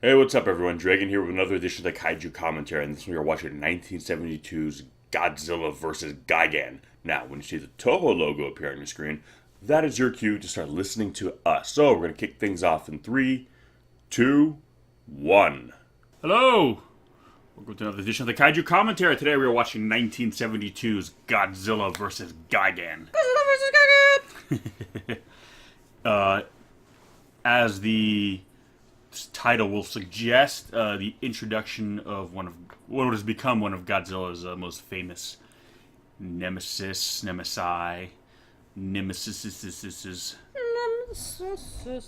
Hey, what's up, everyone? DREAGEN here with another edition of the KAIJU commentary, and this one we are watching 1972's Godzilla vs. Gigan. Now, when you see the Toho logo appear on your screen, that is your cue to start listening to us. So, we're going to kick things off in 3, 2, 1. Hello! Welcome to another edition of the KAIJU commentary. Today we are watching 1972's Godzilla vs. Gigan. Godzilla vs. Gigan! As the title will suggest, the introduction of one of what has become one of Godzilla's most famous nemesis, nemesi, nemesises.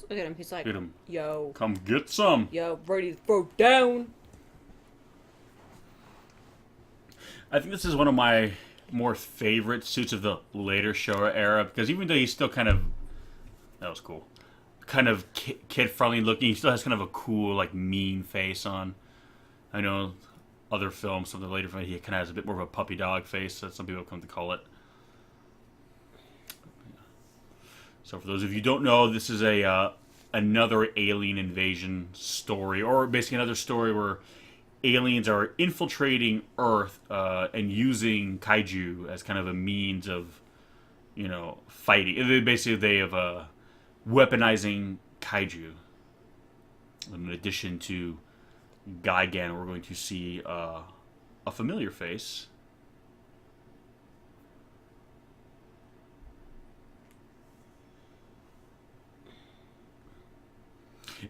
Look at him. He's like, Look at him. yo. Come get some. Yo, ready to throw down. I think this is one of my more favorite suits of the later Showa era, because even though he's still kind of... That was cool. Kind of kid-friendly looking. He still has kind of a cool, like, mean face on. I know other films, some of the later films, he kind of has a bit more of a puppy dog face, that some people come to call it. So for those of you who don't know, this is another alien invasion story, or basically another story where aliens are infiltrating Earth and using kaiju as kind of a means of, fighting. Basically, they have weaponizing kaiju. In addition to Gigan, we're going to see a familiar face.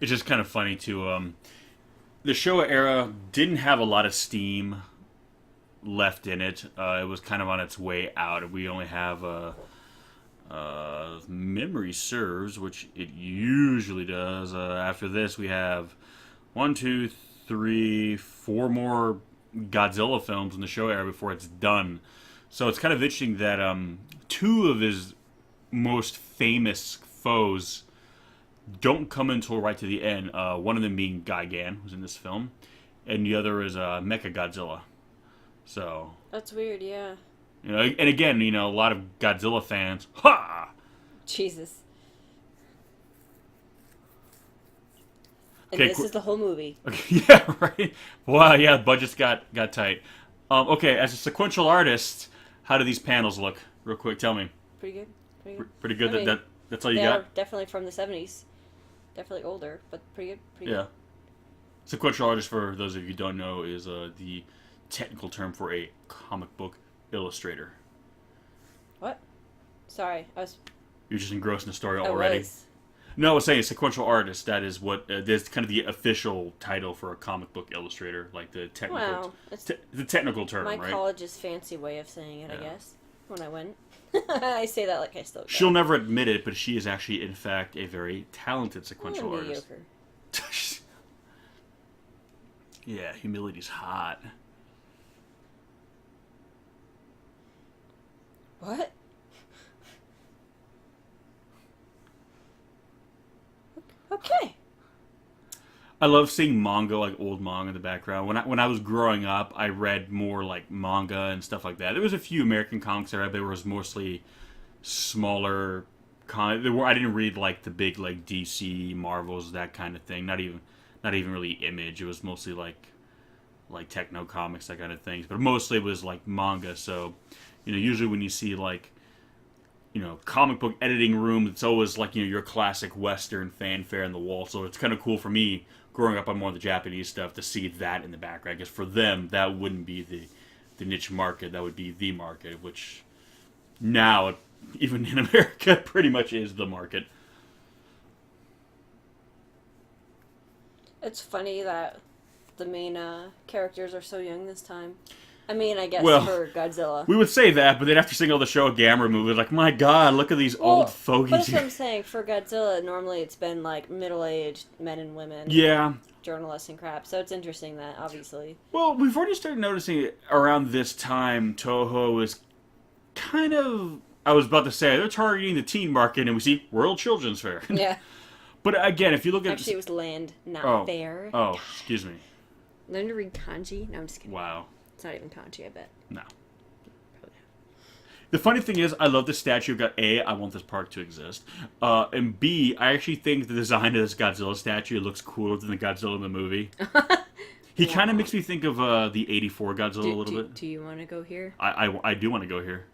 It's just kind of funny to the Showa era didn't have a lot of steam left in it. It was kind of on its way out. We only have memory serves, which it usually does. After this, we have 1, 2, 3, 4 more Godzilla films in the Showa era before it's done. So it's kind of interesting that 2 of his most famous foes don't come until right to the end. One of them being Gigan, who's in this film, and the other is Mechagodzilla. So That's weird, yeah. and again, a lot of Godzilla fans, ha! Jesus. And Okay, this is the whole movie. Okay, yeah, right. Wow, yeah, budgets got tight. Okay, as a sequential artist, how do these panels look? Real quick, tell me. Pretty good. Pretty good. Pretty good. I mean, That's all you They're got. definitely from the 70s. Definitely older, but pretty good. Pretty Yeah. good. Sequential artist, for those of you who don't know, is the technical term for a comic book illustrator. What? Sorry, I was... You're just engrossed in the story I already. was. No, I was saying sequential artist. That is what that's kind of the official title for a comic book illustrator, like the technical, Wow. It's the technical term, my right? college's fancy way of saying it, I Yeah. guess. When I went. I say that like I still go. She'll never admit it, but she is actually, in fact, a very talented sequential artist. Mediocre. Yeah, humility's hot. What? Okay. I love seeing manga, like old manga in the background. When I was growing up, I read more like manga and stuff like that. There was a few American comics I read, but it was mostly smaller. I didn't read like the big like DC, Marvels, that kind of thing. Not even really Image. It was mostly like techno comics, that kind of things. But mostly it was like manga. So, usually when you see like comic book editing room, it's always like, your classic Western fanfare on the wall. So it's kind of cool for me, growing up on more of the Japanese stuff, to see that in the background. Because for them, that wouldn't be the niche market. That would be the market, which now, even in America, pretty much is the market. It's funny that the main characters are so young this time. I mean, I guess Well, for Godzilla. We would say that, but then after seeing all the Showa Gamera movies, like, my God, look at these old But fogies. that's what I'm saying. For Godzilla, normally it's been like middle-aged men and women. Yeah. Journalists and crap. So it's interesting that, obviously. Well, we've already started noticing around this time, Toho is kind of... I was about to say, they're targeting the teen market, and we see World Children's Fair. Yeah. But again, if you look at... Actually, it was land, not fair. Oh, excuse me. Learn to read kanji? No, I'm just kidding. Wow. It's not even kanji, I bet. No. Probably The funny thing is, I love this statue. Got A, I want this park to exist, and B, I actually think the design of this Godzilla statue looks cooler than the Godzilla in the movie. He kind of makes me think of the '84 Godzilla a little bit. Do you want to go here? I do want to go here.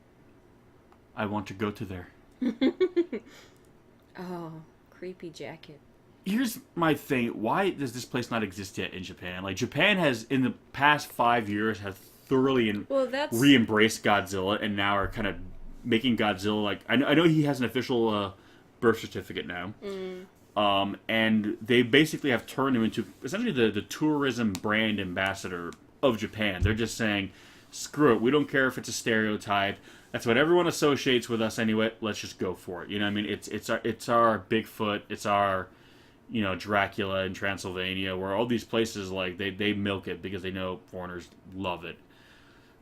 I want to go to there. Oh, creepy jacket. Here's my thing. Why does this place not exist yet in Japan? Like, Japan has, in the past 5 years, has thoroughly re-embraced Godzilla, and now are kind of making Godzilla, like... I know he has an official birth certificate now. And they basically have turned him into, essentially, the tourism brand ambassador of Japan. They're just saying, screw it, we don't care if it's a stereotype. That's what everyone associates with us anyway. Let's just go for it. You know what I mean? It's our Bigfoot. It's our, Dracula in Transylvania, where all these places, like, they milk it because they know foreigners love it.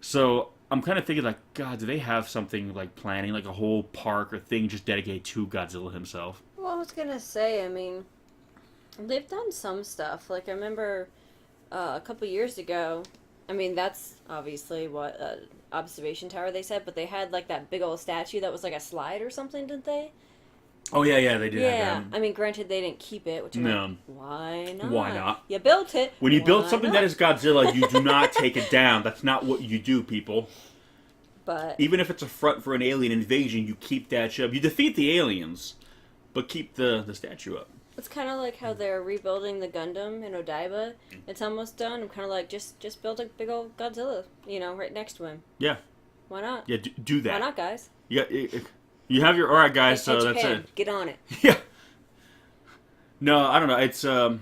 So I'm kind of thinking, like, God, do they have something, like, planning, like a whole park or thing just dedicated to Godzilla himself? Well, I was going to say, I mean, they've done some stuff. Like, I remember a couple years ago, I mean, that's obviously what observation tower they said, but they had, like, that big old statue that was like a slide or something, didn't they? Oh, yeah, they did. Yeah, I mean, granted, they didn't keep it, which I'm like, why not? Why not? You built it. When you build something that is Godzilla, you do not take it down. That's not what you do, people. But even if it's a front for an alien invasion, you keep that shit up. You defeat the aliens, but keep the statue up. It's kind of like how they're rebuilding the Gundam in Odaiba. It's almost done. I'm kind of like, just build a big old Godzilla, right next to him. Yeah. Why not? Yeah, do that. Why not, guys? You have your... Alright, guys, so Japan, that's it. Get on it. Yeah. No, I don't know. It's, or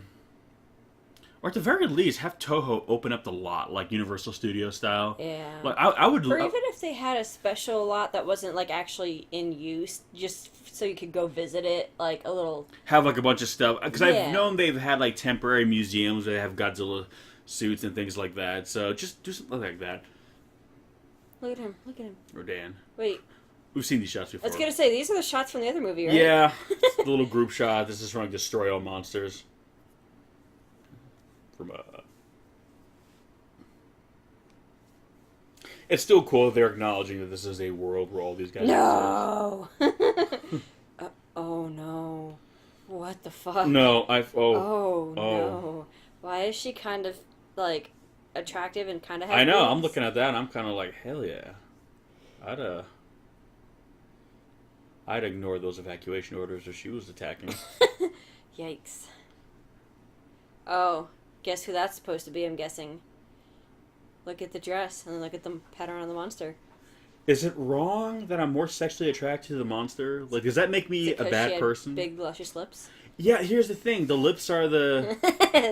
at the very least, have Toho open up the lot, like Universal Studio style. Yeah. Like, I would... Or even if they had a special lot that wasn't, like, actually in use, just so you could go visit it, like, a little... Have, like, a bunch of stuff. Because I've known they've had, like, temporary museums that have Godzilla suits and things like that. So, just do something like that. Look at him. Rodan. Wait. We've seen these shots before. I was going to say, these are the shots from the other movie, right? Yeah. The little group shot. This is from, like, Destroy All Monsters. From, It's still cool that they're acknowledging that this is a world where all these guys No! Oh, no. What the fuck? No, Oh, no. Why is she kind of, like, attractive and kind of I know, I'm looking at that and I'm kind of like, hell yeah. I'd ignore those evacuation orders if she was attacking. Yikes. Oh, guess who that's supposed to be, I'm guessing. Look at the dress, and then look at the pattern on the monster. Is it wrong that I'm more sexually attracted to the monster? Like, does that make me a bad person? Big, luscious lips? Yeah, here's the thing. The lips are the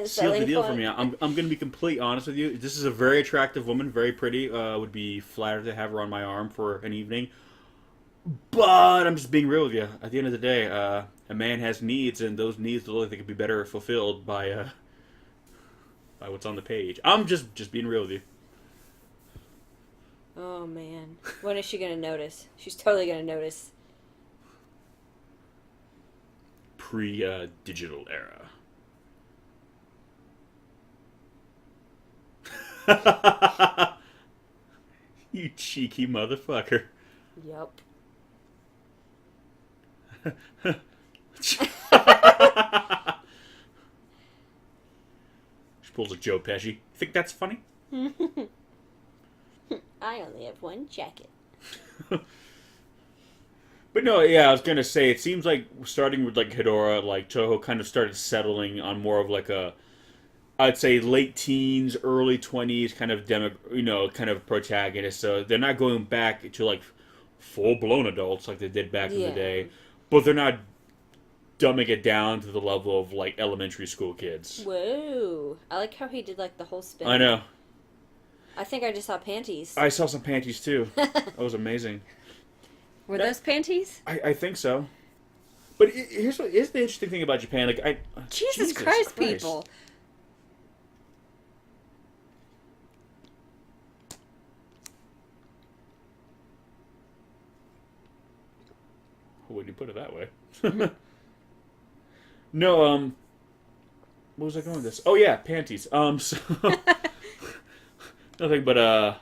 seal of the deal for me. I'm going to be completely honest with you. This is a very attractive woman, very pretty. Would be flattered to have her on my arm for an evening. But I'm just being real with you. At the end of the day, a man has needs, and those needs look like they could be better fulfilled by what's on the page. I'm just being real with you. Oh, man. When is she going to notice? She's totally going to notice. Pre-digital era. You cheeky motherfucker. Yup. She pulls a Joe Pesci. Think that's funny? I only have one jacket. But no, yeah, I was gonna say, it seems like starting with like Hedorah, like Toho kind of started settling on more of like a, I'd say late teens, early 20s kind of kind of protagonist. So they're not going back to like full blown adults like they did back in the day, but they're not dumbing it down to the level of like elementary school kids. Whoa! I like how he did like the whole spin. I know. I think I just saw panties. I saw some panties too. That was amazing. Were those panties? I think so. But here's the interesting thing about Japan. Like, Jesus Christ, people. When you put it that way. No, what was I going with this? Oh yeah, panties. So nothing but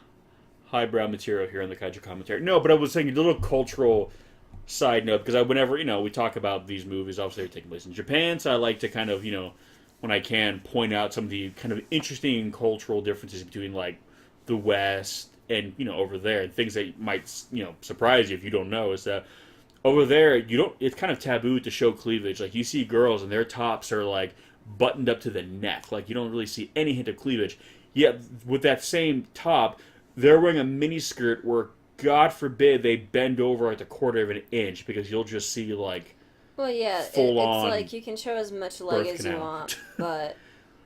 highbrow material here in the Kaiju commentary. No, but I was saying a little cultural side note, because whenever, we talk about these movies, obviously they're taking place in Japan, so I like to kind of, when I can, point out some of the kind of interesting cultural differences between, like, the West and, over there, and things that might, surprise you if you don't know, is that over there, it's kind of taboo to show cleavage. Like, you see girls and their tops are, like, buttoned up to the neck. Like, you don't really see any hint of cleavage. Yet, with that same top, they're wearing a mini skirt where, God forbid, they bend over at the quarter of an inch, because you'll just see, like, well, yeah, it's like you can show as much leg as you want, but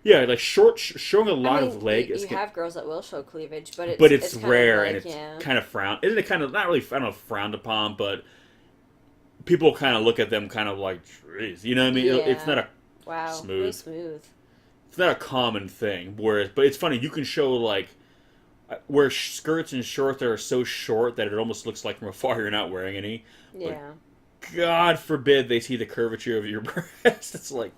yeah, like showing a lot of leg. You have girls that will show cleavage, but it's rare, and it's kind of frowned. Isn't it kind of not really, I don't know, frowned upon, but people kind of look at them kind of like, jeez, you know what I mean? Yeah. It's not a smooth. Really smooth. It's not a common thing. But it's funny. You can show like where skirts and shorts are so short that it almost looks like from afar you're not wearing any. Yeah. But God forbid they see the curvature of your breast. It's like,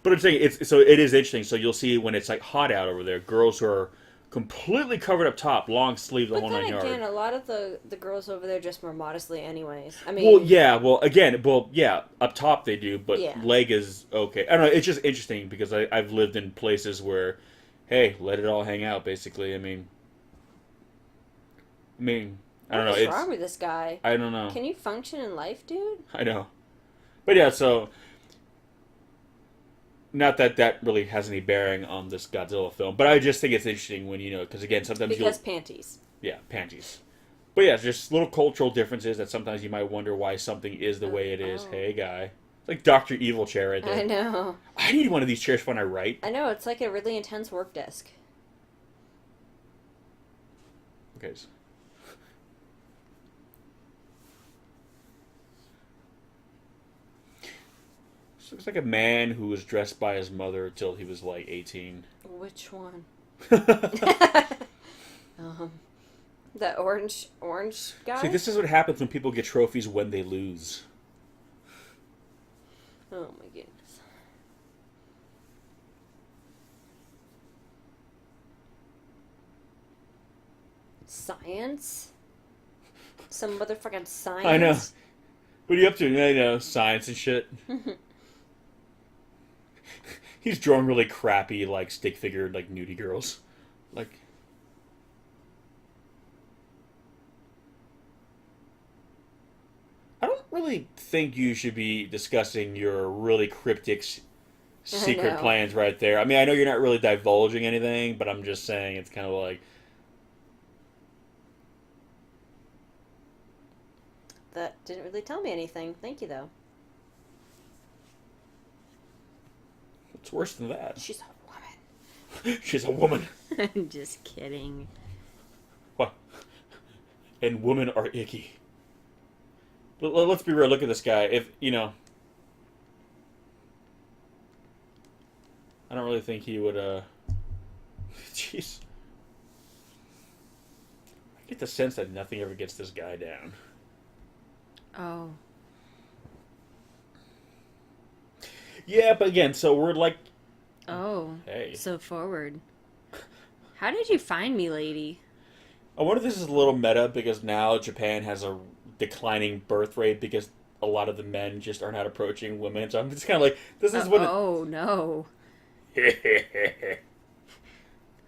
but I'm saying it is interesting. So you'll see when it's like hot out over there, girls who are completely covered up top, long sleeve, the whole 9 yards. But then again, a lot of the girls over there dress more modestly anyways. I mean... up top they do, but leg is okay. I don't know, it's just interesting because I've lived in places where, hey, let it all hang out, basically. I mean, I don't know. What's wrong with this guy? I don't know. Can you function in life, dude? I know. But yeah, so... Not that really has any bearing on this Godzilla film, but I just think it's interesting when, because again, sometimes panties. Yeah, panties. But yeah, just little cultural differences that sometimes you might wonder why something is the way it is. Hey, guy. It's like Dr. Evil chair right there. I know. I need one of these chairs when I write. I know, it's like a really intense work desk. Okay, so... Looks like a man who was dressed by his mother until he was like 18. Which one? That orange guy? See, this is what happens when people get trophies when they lose. Oh my goodness. Science? Some motherfucking science? I know. What are you up to? I know, science and shit. He's drawing really crappy, like, stick figure, like, nudie girls. Like... I don't really think you should be discussing your really cryptic secret plans right there. I mean, I know you're not really divulging anything, but I'm just saying it's kind of like... That didn't really tell me anything. Thank you, though. It's worse than that. She's a woman. She's a woman. I'm just kidding. What? And women are icky. Let's be real. Look at this guy. If, I don't really think he would, Jeez. I get the sense that nothing ever gets this guy down. Oh. Yeah, but again, so we're like... Oh. Hey. So forward. How did you find me, lady? I wonder if this is a little meta, because now Japan has a declining birth rate because a lot of the men just are not approaching women. So I'm just kind of like, this is what... Oh, no.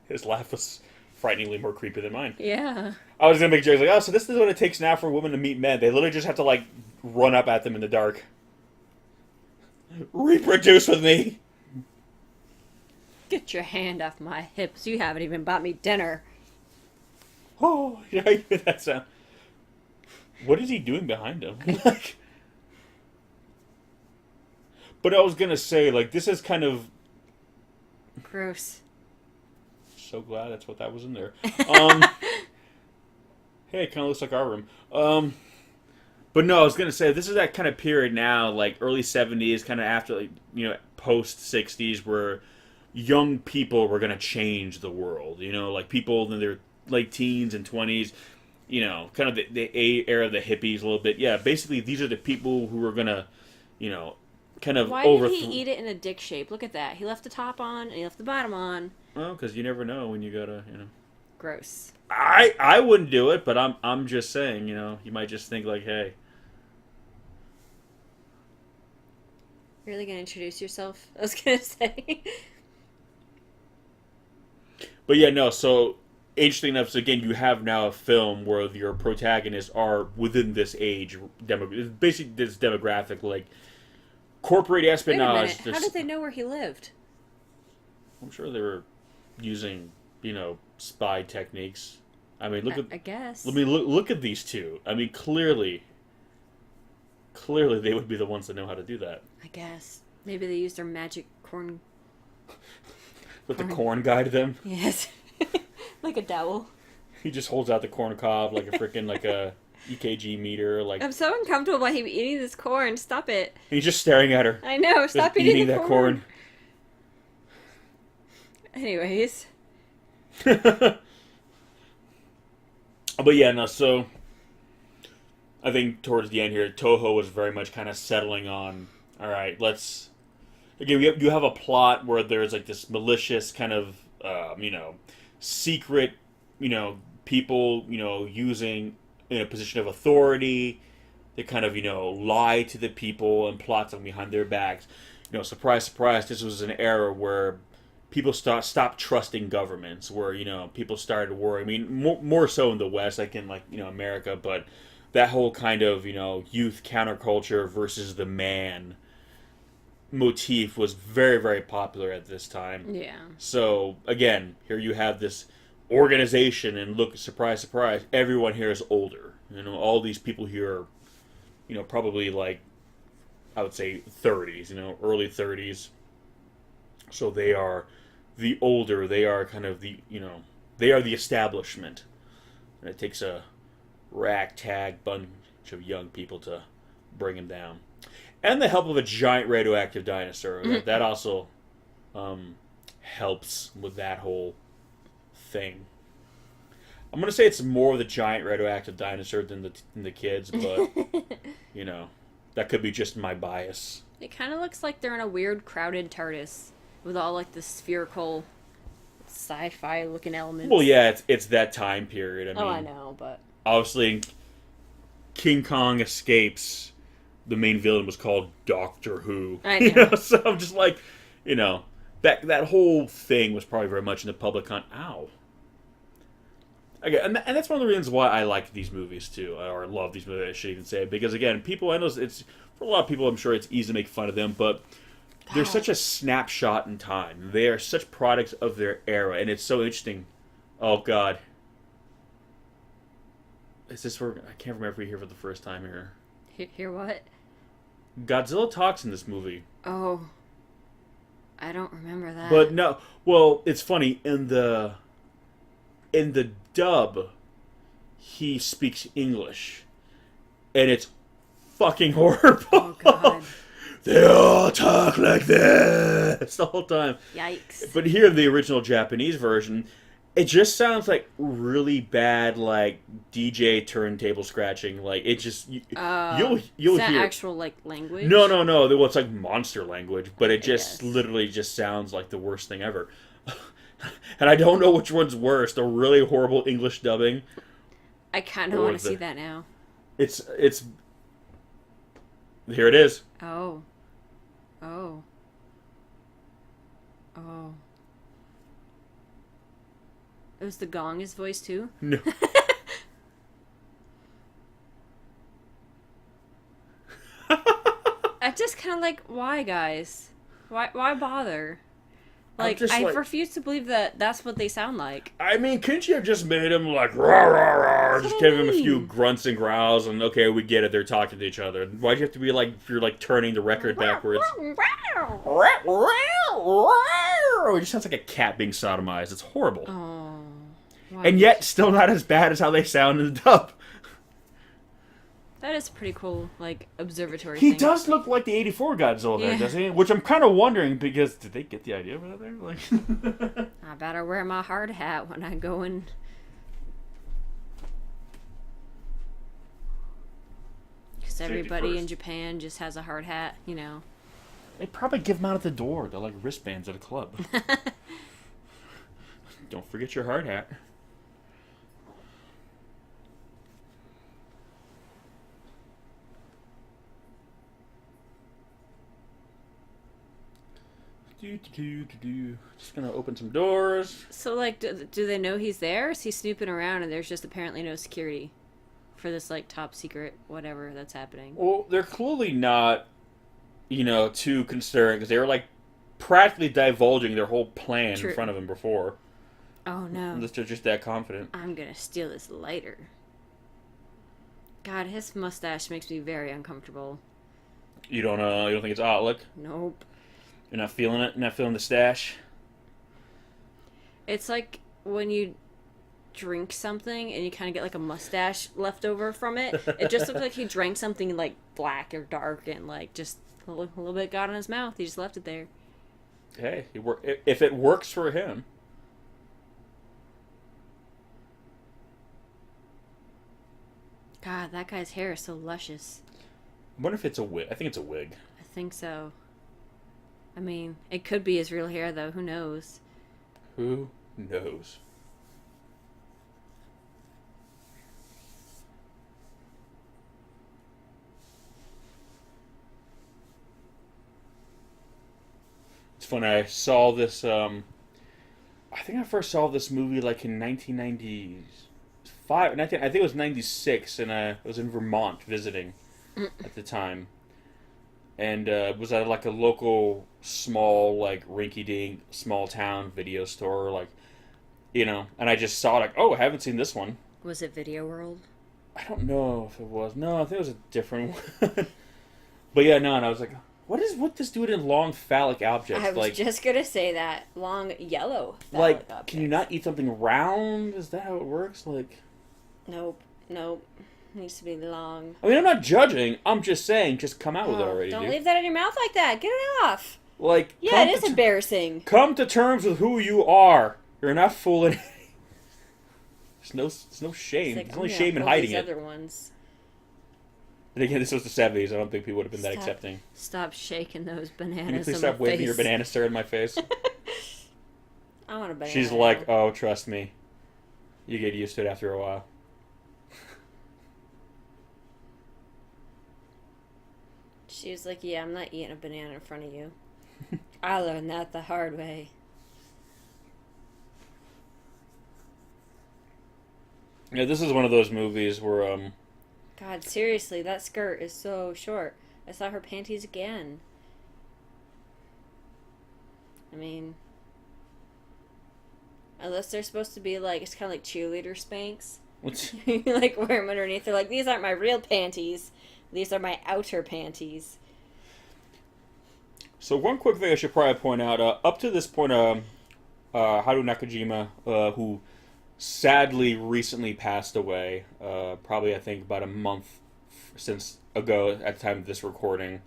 His laugh was frighteningly more creepy than mine. Yeah. I was going to make jokes like, oh, so this is what it takes now for women to meet men. They literally just have to, like, run up at them in the dark. Reproduce with me! Get your hand off my hips. You haven't even bought me dinner. Oh, yeah, I hear that sound. What is he doing behind him? But I was going to say, like, this is kind of... Gross. So glad that's what that was in there. Hey, it kind of looks like our room. But no, I was going to say, this is that kind of period now, like early 70s, kind of after, like, post 60s, where young people were going to change the world. Like people in their late teens and 20s, kind of the era of the hippies a little bit. Yeah, basically, these are the people who were going to, kind of Why did he eat it in a dick shape? Look at that. He left the top on and he left the bottom on. Well, because you never know when you gotta, gross. I wouldn't do it, but I'm just saying, you know, you might just think like, hey. You're really gonna introduce yourself? I was gonna say. But yeah, no, so interesting enough, so again, you have now a film where your protagonists are within this age, basically this demographic, like corporate Wait a espionage. minute. How did they know where he lived? I'm sure they were using, you know, spy techniques. I mean, look at. I guess. I mean, look at these two. I mean, clearly, they would be the ones that know how to do that. I guess. Maybe they used their magic corn. Let the corn guide them. Yes. Like a dowel. He just holds out the corn cob like a freaking like a EKG meter. Like I'm so uncomfortable by him eating this corn. Stop it. he's just staring at her. I know. Stop just eating that the corn. Anyways. But yeah, no. So I think towards the end here, Toho was very much kind of settling on. All right, let's. Again, you have a plot where there's like this malicious kind of, you know, secret, you know, people, you know, using in a position of authority. They kind of, you know, lie to the people and plot something behind their backs. You know, surprise, surprise, this was an era where people stopped trusting governments, where, you know, people started worrying. I mean, more so in the West, like in, like, you know, America, but that whole kind of, you know, youth counterculture versus the man motif was very, very popular at this time. Yeah. So, again, here you have this organization, and look, surprise, surprise, everyone here is older. You know, all these people here are, you know, probably like, I would say 30s, you know, early 30s. So they are the older, they are kind of the, you know, they are the establishment. And it takes a ragtag bunch of young people to bring him down. And the help of a giant radioactive dinosaur. That also helps with that whole thing. I'm going to say it's more of the giant radioactive dinosaur than the kids, but, you know, that could be just my bias. It kind of looks like they're in a weird, crowded TARDIS with all, like, the spherical sci-fi looking elements. Well, yeah, it's that time period. I mean, I know, but... Obviously, King Kong escapes. The main villain was called Doctor Who. I know. You know, so I'm just like, you know, that whole thing was probably very much in the public ow. Okay, and that's one of the reasons why I like these movies too, or love these movies, I should even say, because again, people, I know it's for a lot of people, I'm sure it's easy to make fun of them, but they're such a snapshot in time. They are such products of their era, and it's so interesting. Oh God, is this where I can't remember if we hear for the first time here? Hear what? Godzilla talks in this movie. Oh, I don't remember that. But no, well, it's funny in the dub, he speaks English, and it's fucking horrible. Oh God. They all talk like this the whole time. Yikes. But here in the original Japanese version, it just sounds like really bad, like DJ turntable scratching. Like it just you'll is that hear actual like language? No. Well, it's like monster language, but it just Yes. literally just sounds like the worst thing ever. And I don't know which one's worse: the really horrible English dubbing. I kind of want to see that now. It's here it is. Oh. It was the gong his voice too? No. I'm just kind of like, why, guys? Why bother? Like, I refuse to believe that that's what they sound like. I mean, couldn't you have just made him like rah rah rah? Just give him a few grunts and growls, and okay, we get it. They're talking to each other. Why'd you have to be like if you're like turning the record backwards? It just sounds like a cat being sodomized. It's horrible. Oh. And yet, still not as bad as how they sound in the dub. That is pretty cool, like, observatory He thing. does look like the 84 Godzilla there, doesn't he? Which I'm kind of wondering, because did they get the idea about there? Like, I better wear my hard hat when I go in. Because everybody in Japan just has a hard hat, you know. they probably give them out at the door. They're like wristbands at a club. Don't forget your hard hat. Just gonna open some doors. So, like, do they know he's there? Or is he snooping around and there's just apparently no security for this, like, top secret whatever that's happening? Well, they're clearly not, too concerned because they were, like, practically divulging their whole plan in front of him before. Oh, no. Unless they're just that confident. I'm gonna steal this lighter. God, his mustache makes me very uncomfortable. You don't think it's Outlook? Nope. You're not feeling it? You're not feeling the stash? It's like when you drink something and you kind of get like a mustache left over from it. It just looks like he drank something like black or dark and like just a little bit got in his mouth. He just left it there. Hey, if it works for him. God, that guy's hair is so luscious. I wonder if it's a wig. I think it's a wig. I think so. I mean, it could be his real hair, though. Who knows? Who knows? It's funny. I saw this. I think I first saw this movie like in 1995. I think it was 96, and I was in Vermont visiting at the time. And was at like a local small, like rinky-dink, small town video store, like, and I just saw like, oh, I haven't seen this one. Was it Video World? I don't know if it was. No, I think it was a different one. But yeah, no, and I was like, what is with this dude in long phallic objects? I was just gonna say that. Long yellow phallic objects. Can you not eat something round? Is that how it works? Like, Nope. Needs to be long. I mean, I'm not judging. I'm just saying, just come out with it already, Don't dude. leave that in your mouth like that. Get it off. Like, yeah, it is embarrassing. Come to terms with who you are. You're not fooling. There's no shame. Like, There's only shame in hiding it. Other ones. And again, this was the 70s. I don't think people would have been that accepting. Stop shaking those bananas. Can you please stop waving your banana stir in my face? I want a banana. She's like, oh, trust me. You get used to it after a while. She was like, yeah, I'm not eating a banana in front of you. I learned that the hard way. Yeah, this is one of those movies where, God, seriously, that skirt is so short. I saw her panties again. I mean, unless they're supposed to be like, it's kind of like cheerleader Spanx. You like wear them underneath. They're like, these aren't my real panties. These are my outer panties. So one quick thing I should probably point out. Up to this point, Haru Nakajima, who sadly recently passed away, probably I think about a month ago at the time of this recording.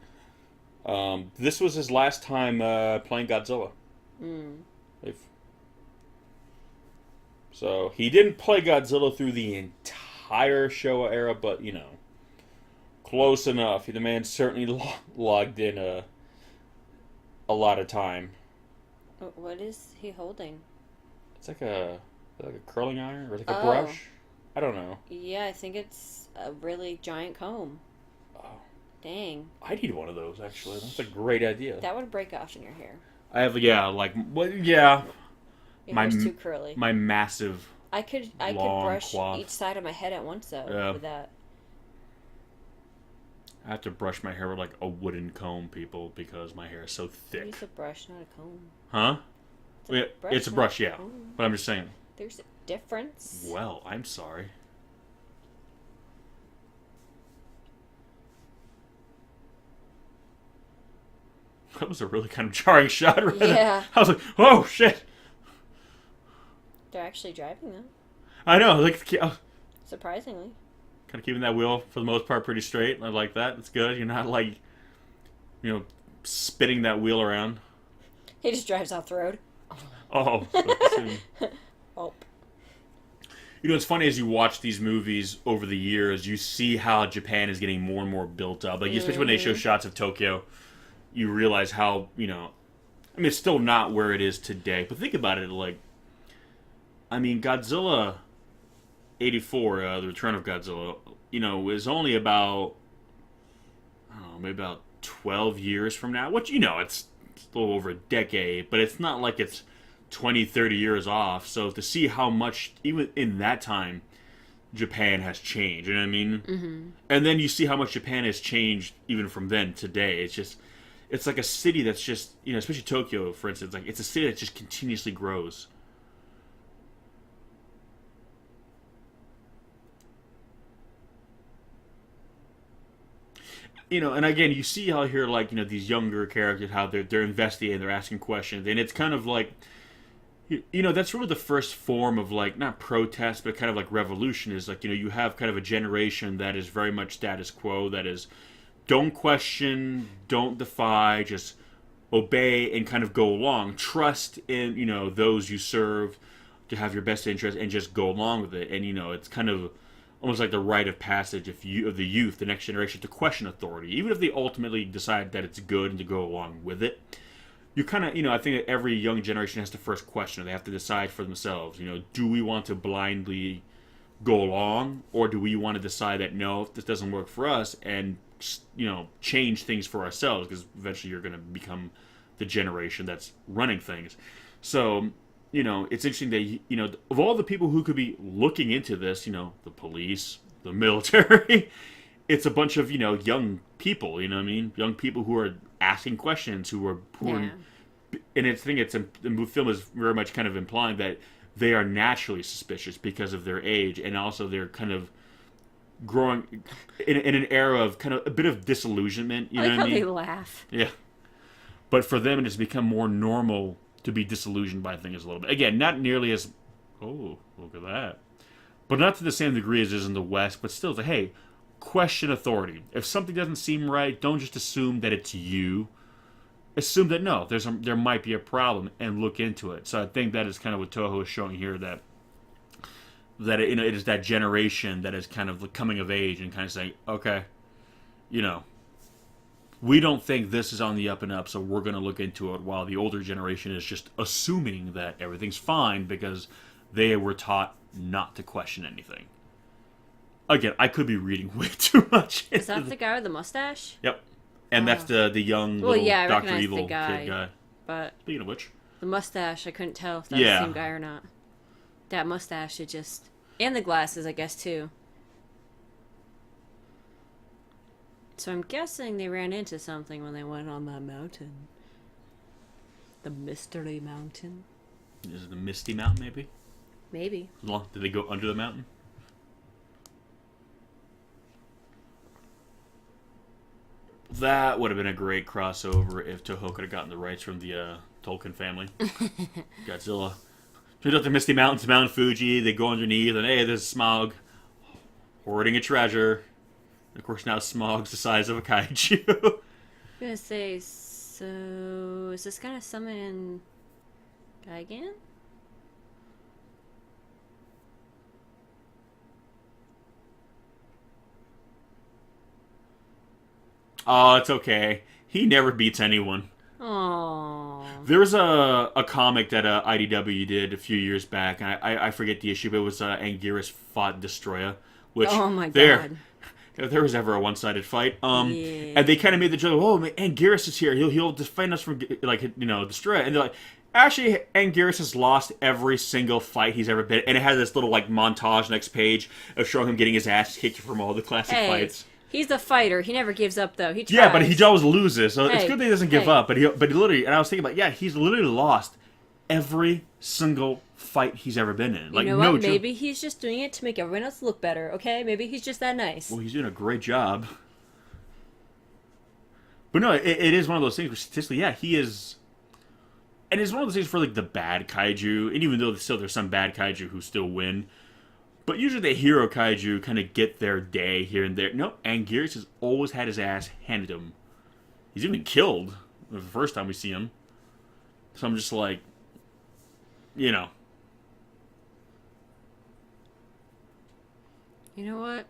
This was his last time playing Godzilla. So he didn't play Godzilla through the entire Showa era, but close enough. The man certainly logged in a lot of time. What is he holding? It's like a curling iron or like a brush. I don't know. Yeah, I think it's a really giant comb. Oh. Dang. I need one of those, actually. That's a great idea. That would break off in your hair. I have, yeah. Your hair's too curly. My massive, I could brush each side of my head at once, though, with that. I have to brush my hair with, like, a wooden comb, people, because my hair is so thick. Use a brush, not a comb. Huh? It's a brush, yeah. Comb. But I'm just saying. There's a difference. Well, I'm sorry. That was a really kind of jarring shot, right? Yeah. I was like, oh, shit. They're actually driving, though. I know. Surprisingly. Kind of keeping that wheel, for the most part, pretty straight. I like that. It's good. You're not, spinning that wheel around. He just drives off the road. Oh. Oh. It's funny as you watch these movies over the years, you see how Japan is getting more and more built up. Like, especially when they show shots of Tokyo, you realize how, it's still not where it is today. But think about it, Godzilla 84, The Return of Godzilla, is only about, I don't know, maybe about 12 years from now. Which, it's a little over a decade, but it's not like it's 20, 30 years off. So to see how much, even in that time, Japan has changed, you know what I mean? Mm-hmm. And then you see how much Japan has changed even from then to today. It's like a city that's just, especially Tokyo, for instance, like it's a city that just continuously grows. And again, you see how here, like, these younger characters, how they're investigating, they're asking questions, and it's kind of like, that's really the first form of, like, not protest, but kind of like revolution, is like, you have kind of a generation that is very much status quo, that is, don't question, don't defy, just obey and kind of go along. Trust in, those you serve to have your best interest and just go along with it. And, it's kind of almost like the rite of passage of the youth, the next generation, to question authority. Even if they ultimately decide that it's good and to go along with it, you kind of, I think that every young generation has to first question it. They have to decide for themselves, do we want to blindly go along, or do we want to decide that, no, this doesn't work for us, and, change things for ourselves, because eventually you're going to become the generation that's running things. So, it's interesting that, of all the people who could be looking into this, the police, the military, it's a bunch of, young people, you know what I mean? Young people who are asking questions, who are, and it's the film is very much kind of implying that they are naturally suspicious because of their age, and also they're kind of growing in an era of kind of a bit of disillusionment, you know what I mean? They laugh. Yeah. But for them, it has become more normal to be disillusioned by things a little bit. Again, not nearly as, oh, look at that. But not to the same degree as is in the West, but still, hey, question authority. If something doesn't seem right, don't just assume that it's you. Assume that, no, there might be a problem, and look into it. So I think that is kind of what Toho is showing here, that it is that generation that is kind of coming of age and kind of saying, okay, we don't think this is on the up and up, so we're going to look into it, while the older generation is just assuming that everything's fine because they were taught not to question anything. Again, I could be reading way too much. Is that the guy with the mustache? Yep. And that's the young little Dr. Evil kid guy. But speaking of which, the mustache, I couldn't tell if that was the same guy or not. That mustache, it just... And the glasses, I guess, too. So I'm guessing they ran into something when they went on that mountain. The Mystery Mountain. Is it the Misty Mountain, maybe? Maybe. Did they go under the mountain? That would have been a great crossover if Toho could have gotten the rights from the Tolkien family. Godzilla. Turns out the Misty Mountains, Mount Fuji, they go underneath, and hey, there's Smaug hoarding a treasure. And of course, now Smaug's the size of a kaiju. I'm gonna say, so is this gonna summon Gigan? Oh, it's okay. He never beats anyone. Aww. There was a comic that IDW did a few years back, and I forget the issue, but it was Anguirus fought Destroya, which oh my god. If there was ever a one-sided fight, Yeah. and they kind of made the joke, oh, man, Anguirus is here, he'll defend us from, Destroya, and they're like, actually, Anguirus has lost every single fight he's ever been, and it has this little, montage next page of showing him getting his ass kicked from all the classic fights. He's the fighter. He never gives up, though. He tries. Yeah, but he always loses, so it's good that he doesn't give up, but he literally, and I was thinking about, he's literally lost every single fight he's ever been in. You know what? Maybe he's just doing it to make everyone else look better, okay? Maybe he's just that nice. Well, he's doing a great job. But no, it is one of those things where statistically, he is... And it's one of those things for, the bad kaiju, and even though there's some bad kaiju who still win, but usually the hero kaiju kind of get their day here and there. No, Anguirus has always had his ass handed him. He's even killed the first time we see him. So I'm just like, You know what?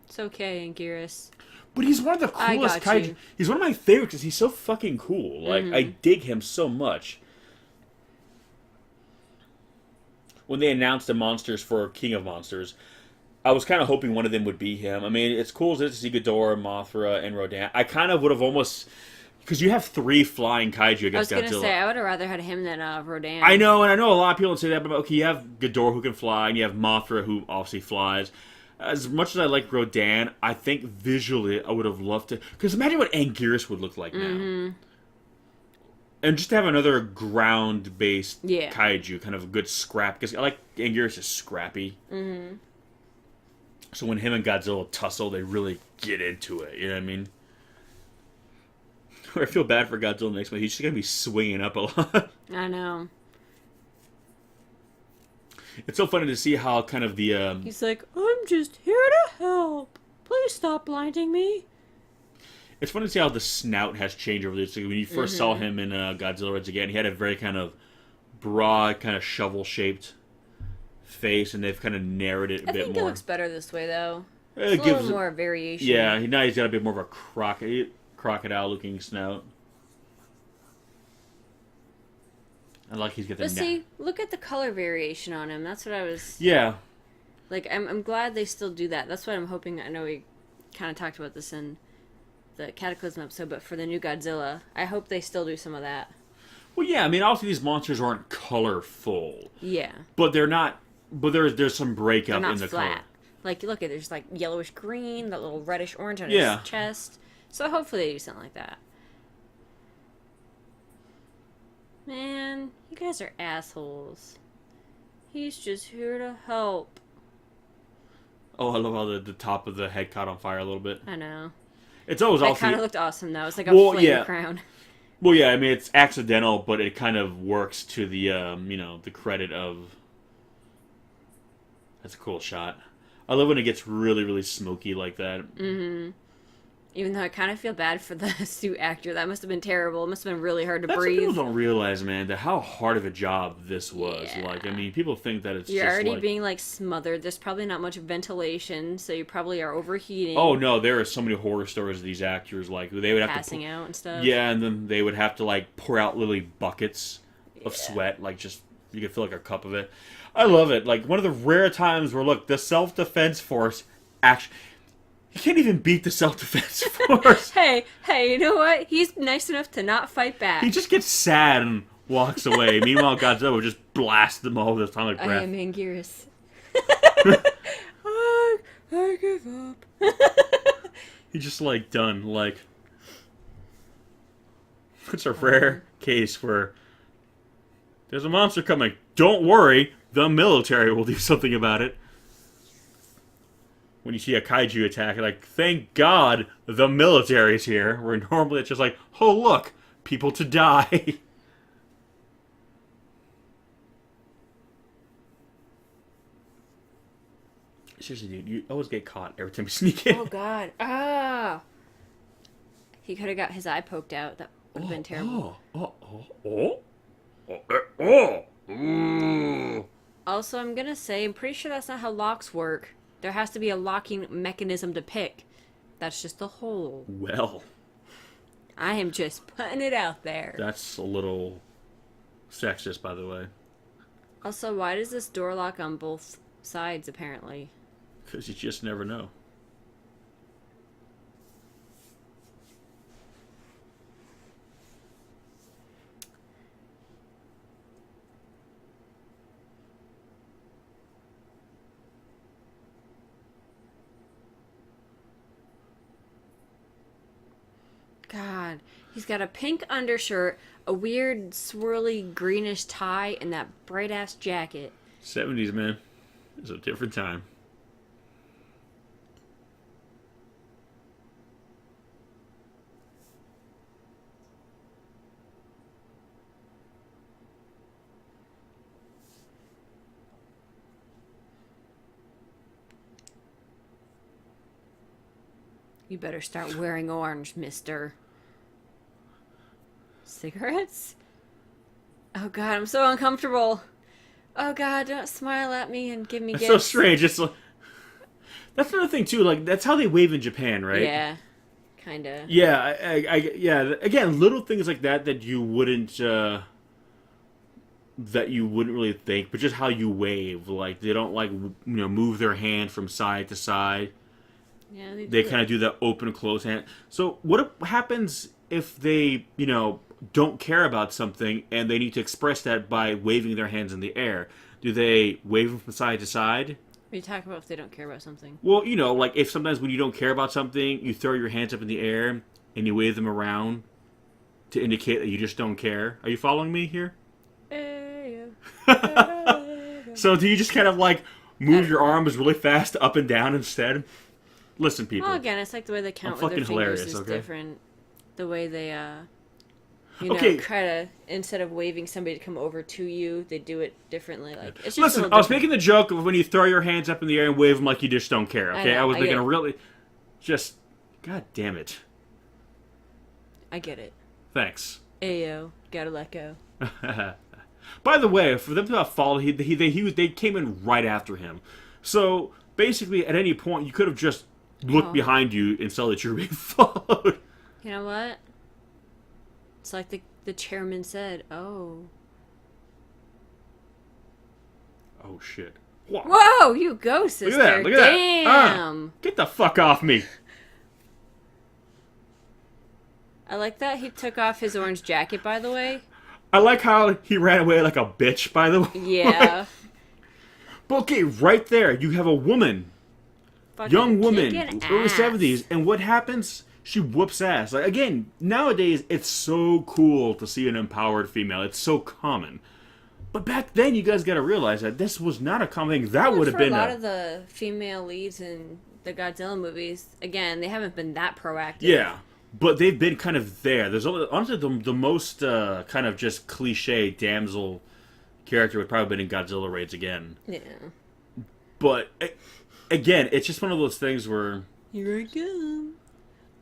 It's okay, Anguirus. But he's one of the coolest kaiju. He's one of my favorites because he's so fucking cool. I dig him so much. When they announced the monsters for King of Monsters, I was kind of hoping one of them would be him. I mean, it's cool as it is to see Ghidorah, Mothra, and Rodan. I kind of would have almost Because you have 3 flying kaiju against Godzilla. I was gonna say I would have rather had him than Rodan. I know, and I know a lot of people would say that, but okay, you have Ghidorah who can fly, and you have Mothra who obviously flies. As much as I like Rodan, I think visually I would have loved to... Because imagine what Anguirus would look like now. And just to have another ground-based kaiju, kind of a good scrap. Because I like Anguirus is scrappy. So when him and Godzilla tussle, they really get into it. You know what I mean? I feel bad for Godzilla next month. He's just going to be swinging up a lot. I know. It's so funny to see how kind of the... He's like, I'm just here to help. Please stop blinding me. It's funny to see how the snout has changed over this. When you first saw him in Godzilla Rise Again, he had a very kind of broad, kind of shovel-shaped face, and they've kind of narrowed it a bit more. I think it looks better this way, though. It gives a little more variation. Yeah, now he's got a bit more of a crocodile-looking snout. I like he's got the... But see, look at the color variation on him. That's what I was... Yeah. Like, I'm glad they still do that. That's what I'm hoping. I know we kind of talked about this in the Cataclysm episode, but for the new Godzilla, I hope they still do some of that. Well, yeah, I mean, obviously these monsters aren't colorful. Yeah. But they're not... But there's some breakup in the flat. color. Like, look, there's like yellowish green, that little reddish orange on his chest. So hopefully they do something like that. Man, you guys are assholes. He's just here to help. Oh, I love how the top of the head caught on fire a little bit. I know. It's always That kind of looked awesome, though. It's like a flame crown. Well, yeah, I mean, it's accidental, but it kind of works to the, the credit of... That's a cool shot. I love when it gets really, really smoky like that. Even though I kind of feel bad for the suit actor. That must have been terrible. It must have been really hard to That's breathe. What people don't realize, man, that how hard of a job this was. Yeah. Like, I mean, people think that it's You're just already like... being, like, smothered. There's probably not much ventilation, so you probably are overheating. Oh, no, there are so many horror stories of these actors. Like, they would have Passing out and stuff. Yeah, and then they would have to, like, pour out literally buckets of sweat. Like, just... You could feel like a cup of it. I love it. Like, one of the rare times where, look, the self-defense force actually... He can't even beat the self-defense force. Hey, you know what? He's nice enough to not fight back. He just gets sad and walks away. Meanwhile, Godzilla would just blast them all with his atomic breath. I am Anguirus. I give up. He's just, like, done. Like, it's a rare case where there's a monster coming. Don't worry, the military will do something about it. When you see a kaiju attack, like, thank God the military's here. Where normally it's just like, oh, look, people to die. Seriously, dude, you always get caught every time you sneak in. Oh, God. Ah! He could have got his eye poked out. That would have been terrible. Also, I'm going to say, I'm pretty sure that's not how locks work. There has to be a locking mechanism to pick. That's just a hole. Well. I am just putting it out there. That's a little sexist, by the way. Also, why does this door lock on both sides, apparently? Because you just never know. God, he's got a pink undershirt, a weird swirly greenish tie, and that bright-ass jacket. 70s, man. It's a different time. You better start wearing orange, mister. Cigarettes? Oh, God, I'm so uncomfortable. Oh, God, don't smile at me and give me That's gifts. so strange. It's like... That's another thing, too. Like, that's how they wave in Japan, right? Yeah, kind of. Yeah, yeah. Again, little things like that that you wouldn't... that you wouldn't really think, but just how you wave. Like, they don't, like, move their hand from side to side. Yeah, they kind of do that open and close hand. So what happens if they, don't care about something and they need to express that by waving their hands in the air? Do they wave them from side to side? What are you talking about if they don't care about something? Well, like if sometimes when you don't care about something, you throw your hands up in the air and you wave them around to indicate that you just don't care. Are you following me here? So do you just kind of like move your arms really fast up and down instead? Listen, people. Well, again, it's like the way they count I'm with their fucking fingers hilarious, is okay? different. The way they, Okay. try to, instead of waving somebody to come over to you, they do it differently. Like, it's just Listen, I was making the joke of when you throw your hands up in the air and wave them like you just don't care, okay? I was making a really... Just... God damn it. I get it. Thanks. Ayo, gotta let go. By the way, for them to not follow, they came in right after him. So, basically, at any point, you could have just looked behind you and saw that you were being followed. You know what? It's like the chairman said, oh. Oh, shit. Whoa, you go, sister. Look at that, look at that. Damn. Get the fuck off me. I like that he took off his orange jacket, by the way. I like how he ran away like a bitch, by the way. Yeah. But okay, right there, you have a woman. Fucking Young woman, kicking early ass. 70s, and what happens? She whoops ass. Like, again, nowadays, it's so cool to see an empowered female. It's so common. But back then, you guys got to realize that this was not a common thing. That would have been a lot of the female leads in the Godzilla movies. Again, they haven't been that proactive. Yeah, but they've been kind of there. There's honestly the most kind of just cliche damsel character would probably been in Godzilla Raids Again. Yeah. But again, it's just one of those things where Here I come.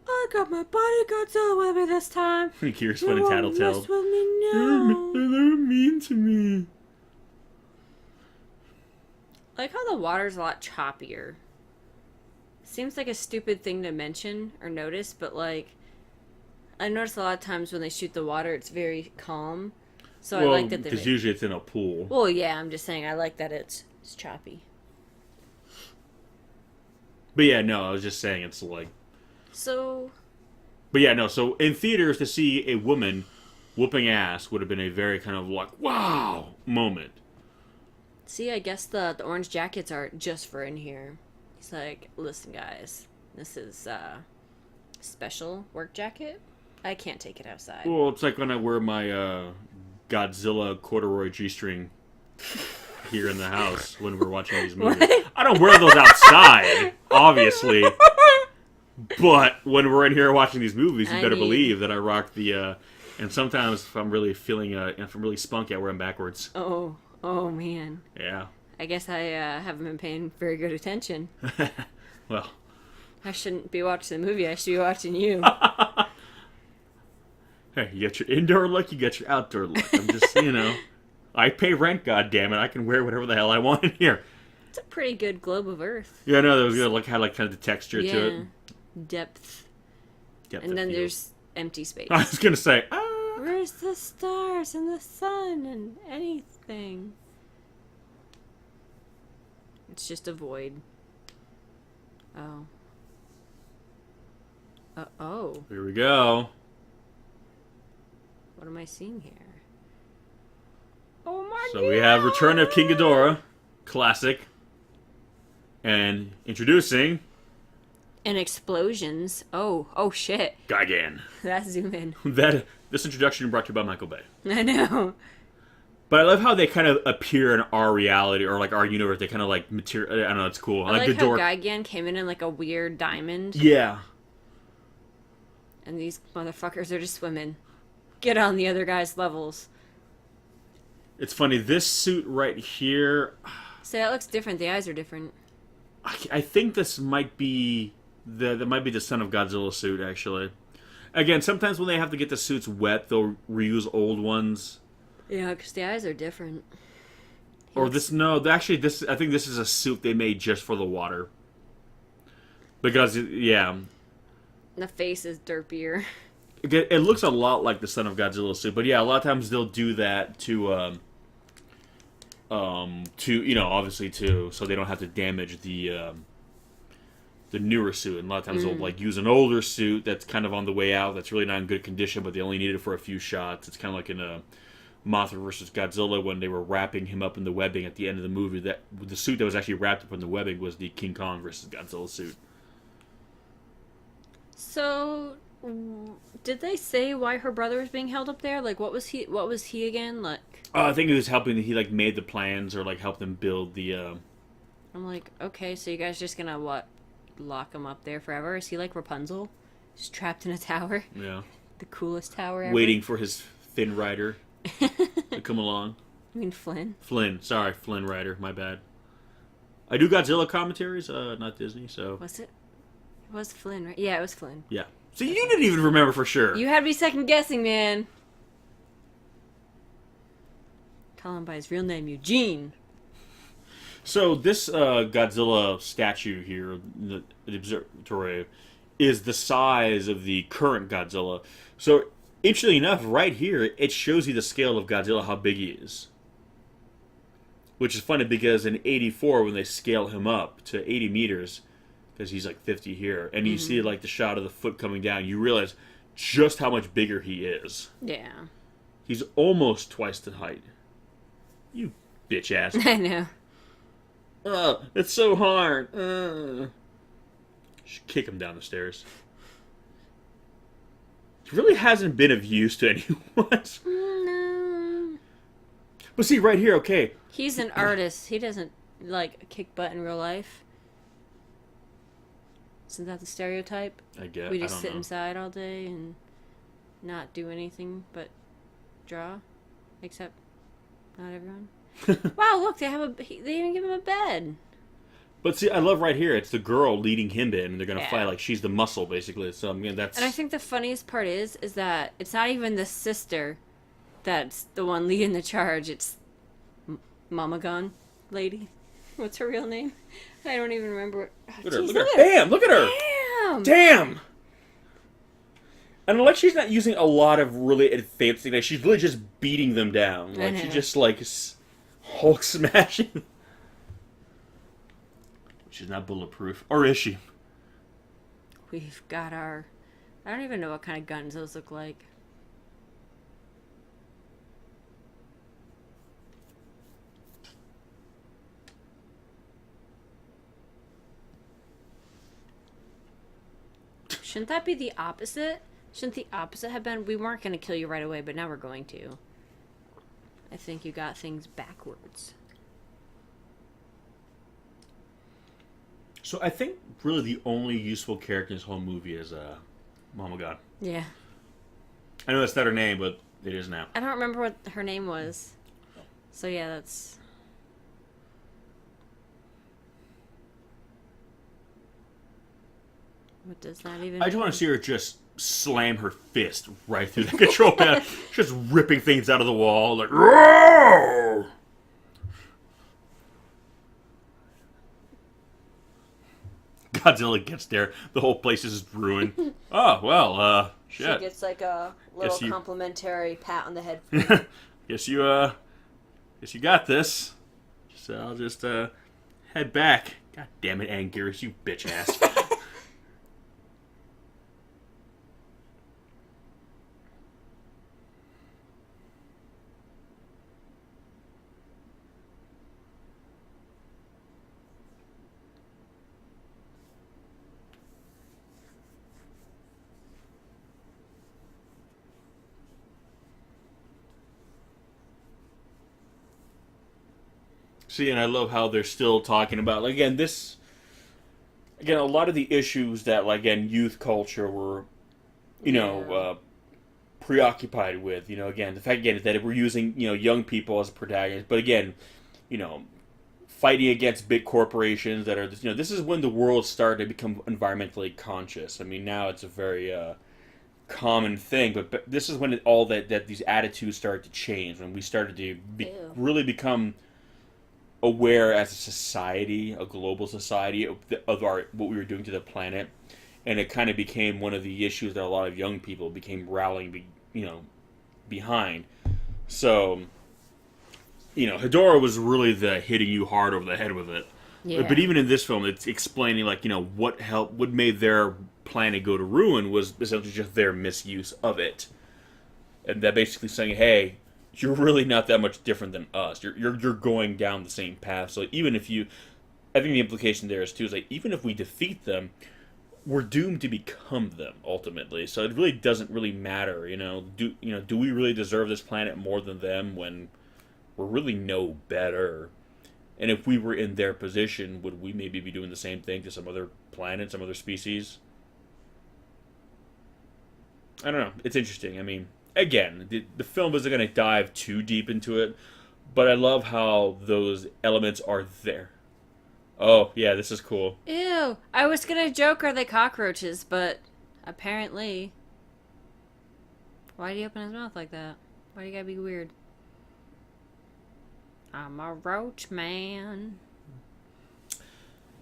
I got my body Godzilla with me this time. Kira's fun and tattletale. Mess with me now. They're mean to me. I like how the water's a lot choppier. Seems like a stupid thing to mention or notice, but like I notice a lot of times when they shoot the water, it's very calm. So I like that because usually it's in a pool. Well, yeah, I'm just saying I like that it's choppy. But yeah, no, I was just saying it's like. So. But yeah, no. So in theaters, to see a woman whooping ass would have been a very kind of like wow moment. See, I guess the orange jackets are just for in here. He's like, listen, guys, this is special work jacket. I can't take it outside. Well, it's like when I wear my Godzilla corduroy G-string here in the house when we're watching these movies. What? I don't wear those outside, obviously. But when we're in here watching these movies, you better believe that I rock the... and sometimes if I'm really feeling... if I'm really spunky, I wear them backwards. Oh man. Yeah. I guess I haven't been paying very good attention. Well. I shouldn't be watching the movie. I should be watching you. Hey, you get your indoor look, you get your outdoor look. I'm just, I pay rent, goddammit. I can wear whatever the hell I want in here. It's a pretty good globe of Earth. Yeah, no, that was good. Like, had like kind of the texture to it. Depth. Depth And then feel. there's empty space. I was gonna say, Where's the stars and the sun and anything? It's just a void. Oh. Oh. Here we go. What am I seeing here? Oh my god! So we have Return of King Ghidorah, classic, and introducing And explosions. Oh shit. Gigan. That zoom in. This introduction brought to you by Michael Bay. I know. But I love how they kind of appear in our reality or like our universe. They kind of like material. I don't know. It's cool. I like how Gigan came in like a weird diamond. Yeah. And these motherfuckers are just swimming. Get on the other guy's levels. It's funny. This suit right here. So that looks different. The eyes are different. I think this might be that might be the Son of Godzilla suit. Actually, again, sometimes when they have to get the suits wet, they'll reuse old ones. Yeah, because the eyes are different. Or this, no, actually, this, I think this is a suit they made just for the water. Because, yeah. The face is derpier. It looks a lot like the Son of Godzilla suit, but yeah, a lot of times they'll do that to obviously so they don't have to damage the the newer suit. And a lot of times they'll like use an older suit that's kind of on the way out, that's really not in good condition, but they only need it for a few shots. It's kind of like in a Mothra versus Godzilla when they were wrapping him up in the webbing at the end of the movie. That the suit that was actually wrapped up in the webbing was the King Kong versus Godzilla suit. So, did they say why her brother was being held up there? Like, what was he? What was he again? Like, I think he was helping. He like made the plans or like helped them build the. I'm like, okay, so you guys just gonna what? Lock him up there forever? Is he like Rapunzel, just trapped in a tower? Yeah. The coolest tower ever. Waiting for his Finn Rider to come along. You mean Flynn? Sorry, Flynn Rider. My bad. I do Godzilla commentaries, not Disney, so. Was it? It was Flynn, right? Yeah, it was Flynn. Yeah. So you didn't even remember for sure. You had me second guessing, man. Call him by his real name, Eugene. So this Godzilla statue here, the observatory, is the size of the current Godzilla. So, interestingly enough, right here, it shows you the scale of Godzilla, how big he is. Which is funny because in 84, when they scale him up to 80 meters, because he's like 50 here, and you see like the shot of the foot coming down, you realize just how much bigger he is. Yeah. He's almost twice the height. You bitch ass. I know. It's so hard. Should kick him down the stairs. He really hasn't been of use to anyone. No. But see, right here, okay. He's an artist. He doesn't, like, kick butt in real life. Isn't that the stereotype? I guess. We just sit inside all day and not do anything but draw. Except not everyone. Wow, look, they even give him a bed. But see, I love right here. It's the girl leading him in, and they're gonna fight like she's the muscle, basically. So I mean, that's. And I think the funniest part is that it's not even the sister that's the one leading the charge. It's Mama Gun lady. What's her real name? I don't even remember. Look at her! Damn! Look at her! Damn! And like she's not using a lot of really advanced things. Like, she's really just beating them down. Like she's just like Hulk smashing. She's not bulletproof, or is she? We've got our. I don't even know what kind of guns those look like. Shouldn't that be the opposite? Shouldn't the opposite have been, we weren't going to kill you right away, but now we're going to? I think you got things backwards. So I think really the only useful character in this whole movie is Mama God. Yeah. I know that's not her name, but it is now. I don't remember what her name was. So yeah, that's... What does that even... I just want to see her just slam her fist right through the control panel. Just ripping things out of the wall. Like, roar! Godzilla gets there. The whole place is ruined. Oh, well, shit. She gets like a little complimentary pat on the head. Guess you got this. So I'll just, head back. God damn it, Anguirus, you bitch ass. See, and I love how they're still talking about, like, again, a lot of the issues that, like, again, youth culture were, preoccupied with, again, the fact, again, that we're using, young people as protagonists, but again, fighting against big corporations that are, this is when the world started to become environmentally conscious. I mean, now it's a very, common thing, but this is when that these attitudes started to change, when we started to really become aware as a society, a global society, of what we were doing to the planet, and it kind of became one of the issues that a lot of young people became rallying, behind. So, Hedorah was really the hitting you hard over the head with it. Yeah. But even in this film, it's explaining like what made their planet go to ruin was essentially just their misuse of it, and that basically saying, hey, you're really not that much different than us. You're going down the same path. So even if you, I think the implication there is too is like even if we defeat them, we're doomed to become them ultimately. So it really doesn't really matter. Do we really deserve this planet more than them when we're really no better? And if we were in their position, would we maybe be doing the same thing to some other planet, some other species? I don't know. It's interesting. I mean, again, the film isn't going to dive too deep into it, but I love how those elements are there. Oh, yeah, this is cool. Ew. I was gonna joke, are they cockroaches? But apparently. Why'd he open his mouth like that? Why do you gotta be weird? I'm a roach man.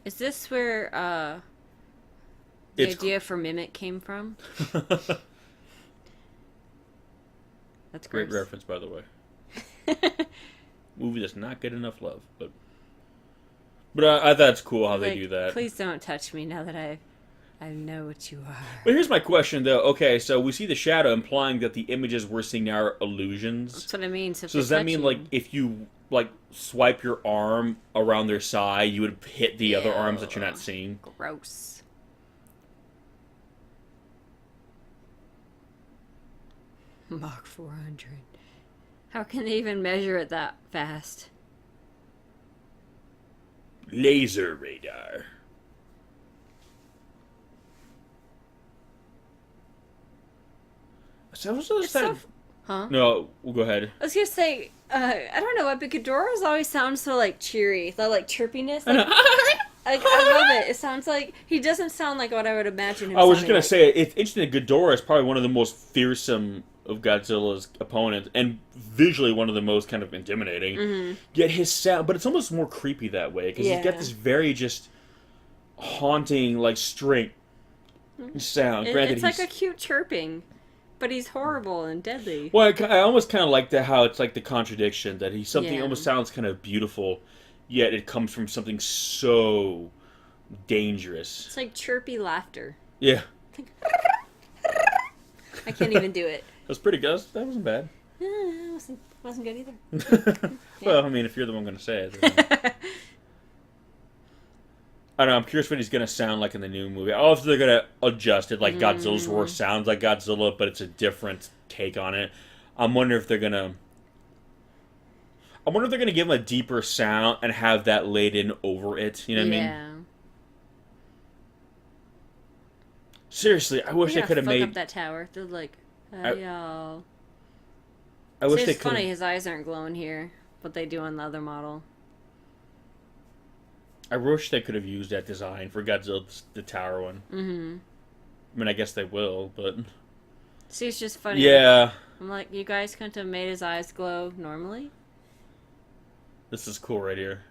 Is this where the idea for Mimic came from? That's Great gross. reference, by the way. Movie does not get enough love, but I thought it's cool how they do that. Please don't touch me now that I know what you are. But here's my question, though. Okay, so we see the shadow, implying that the images we're seeing now are illusions. That's what I mean. So does that mean, like, if you swipe your arm around their side, you would hit the other arms that you're not seeing? Gross. Mach 400. How can they even measure it that fast? Laser radar. So Huh? No, we'll go ahead. I was gonna say, I don't know, but Ghidorah's always sounds so, like, cheery. The, like, chirpiness. Like, I love it. It sounds like... He doesn't sound like what I would imagine him I was just sounding going to say, it's interesting that Ghidorah is probably one of the most fearsome of Godzilla's opponents, and visually one of the most kind of intimidating. Mm-hmm. Yet his sound... But it's almost more creepy that way, because he's got this very just haunting, like, straight sound. Granted, it's like a cute chirping. But he's horrible and deadly. Well, I almost kind of like how it's like the contradiction, that he's something almost sounds kind of beautiful, yet it comes from something so dangerous. It's like chirpy laughter. Yeah. I can't even do it. That was pretty good. That wasn't bad. It wasn't good either. Well, I mean, if you're the one going to say it. I don't know, I'm curious what he's going to sound like in the new movie. Obviously, they're going to adjust it, like Godzilla's roar sounds like Godzilla, but it's a different take on it. I'm wondering if they're going to... give him a deeper sound and have that laid in over it. You know what I mean? Yeah. Seriously, I wish they could have made... up that tower. They're like, hey, y'all. I wish they It's funny, his eyes aren't glowing here, but they do on the other model. I wish they could have used that design for Godzilla, the tower one. Mm-hmm. I mean, I guess they will, but... See, it's just funny. Yeah. I'm like, you guys couldn't have made his eyes glow normally? This is cool right here.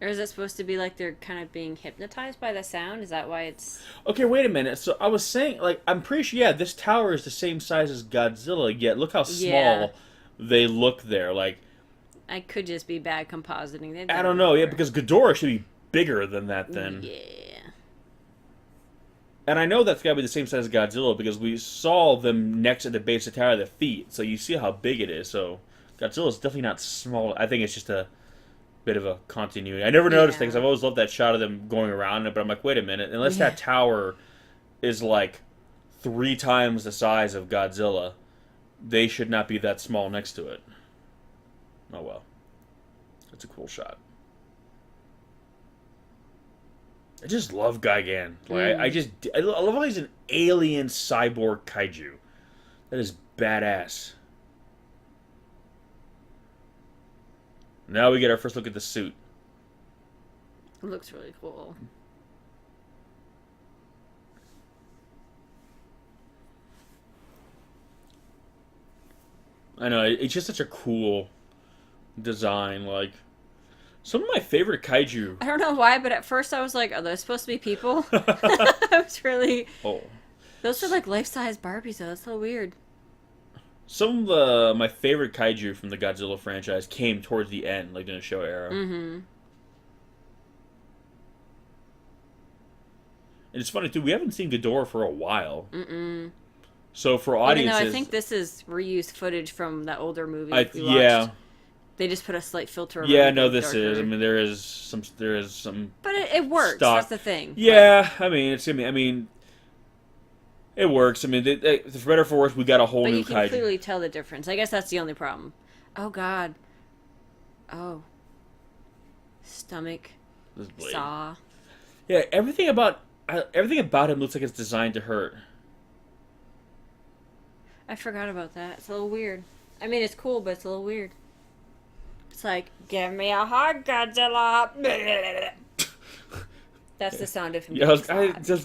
Or is it supposed to be like they're kind of being hypnotized by the sound? Is that why it's... Okay, wait a minute. So I was saying, like, I'm pretty sure, yeah, this tower is the same size as Godzilla, yet look how small they look there. Like... I could just be bad compositing. I don't know, because Ghidorah should be bigger than that then. Yeah. And I know that's got to be the same size as Godzilla because we saw them next at the base of the tower of the feet, so you see how big it is. So Godzilla's definitely not small. I think it's just a bit of a continuity. I never noticed things. I've always loved that shot of them going around it, but I'm like, wait a minute. Unless that tower is like 3 times the size of Godzilla, they should not be that small next to it. Oh well. That's a cool shot. I just love Gigan. Like, I love how he's an alien cyborg kaiju. That is badass. Now we get our first look at the suit. It looks really cool. I know, it's just such a cool design. Like, some of my favorite kaiju. I don't know why, but at first I was like, are those supposed to be people? I was really... Oh. Those are like life-size Barbies, though. That's so weird. Some of my favorite kaiju from the Godzilla franchise came towards the end, like in the show era. Mm-hmm. And it's funny too. We haven't seen Ghidorah for a while. Mm-mm. So for Even audiences, though I think this is reused footage from that older movie we watched. yeah. They just put a slight filter over Yeah, it. no, this darker. is. I mean, there is some. But it works. Stock. That's the thing. Yeah, I mean, it's. I mean, it works. I mean, for better or for worse, we got a whole But new you can kaiju. clearly tell the difference. I guess that's the only problem. Oh God. Oh. Stomach. This blade. Saw. Yeah, everything about him looks like it's designed to hurt. I forgot about that. It's a little weird. I mean, it's cool, but it's a little weird. It's like, give me a hug, Godzilla. That's the sound of him. Yeah,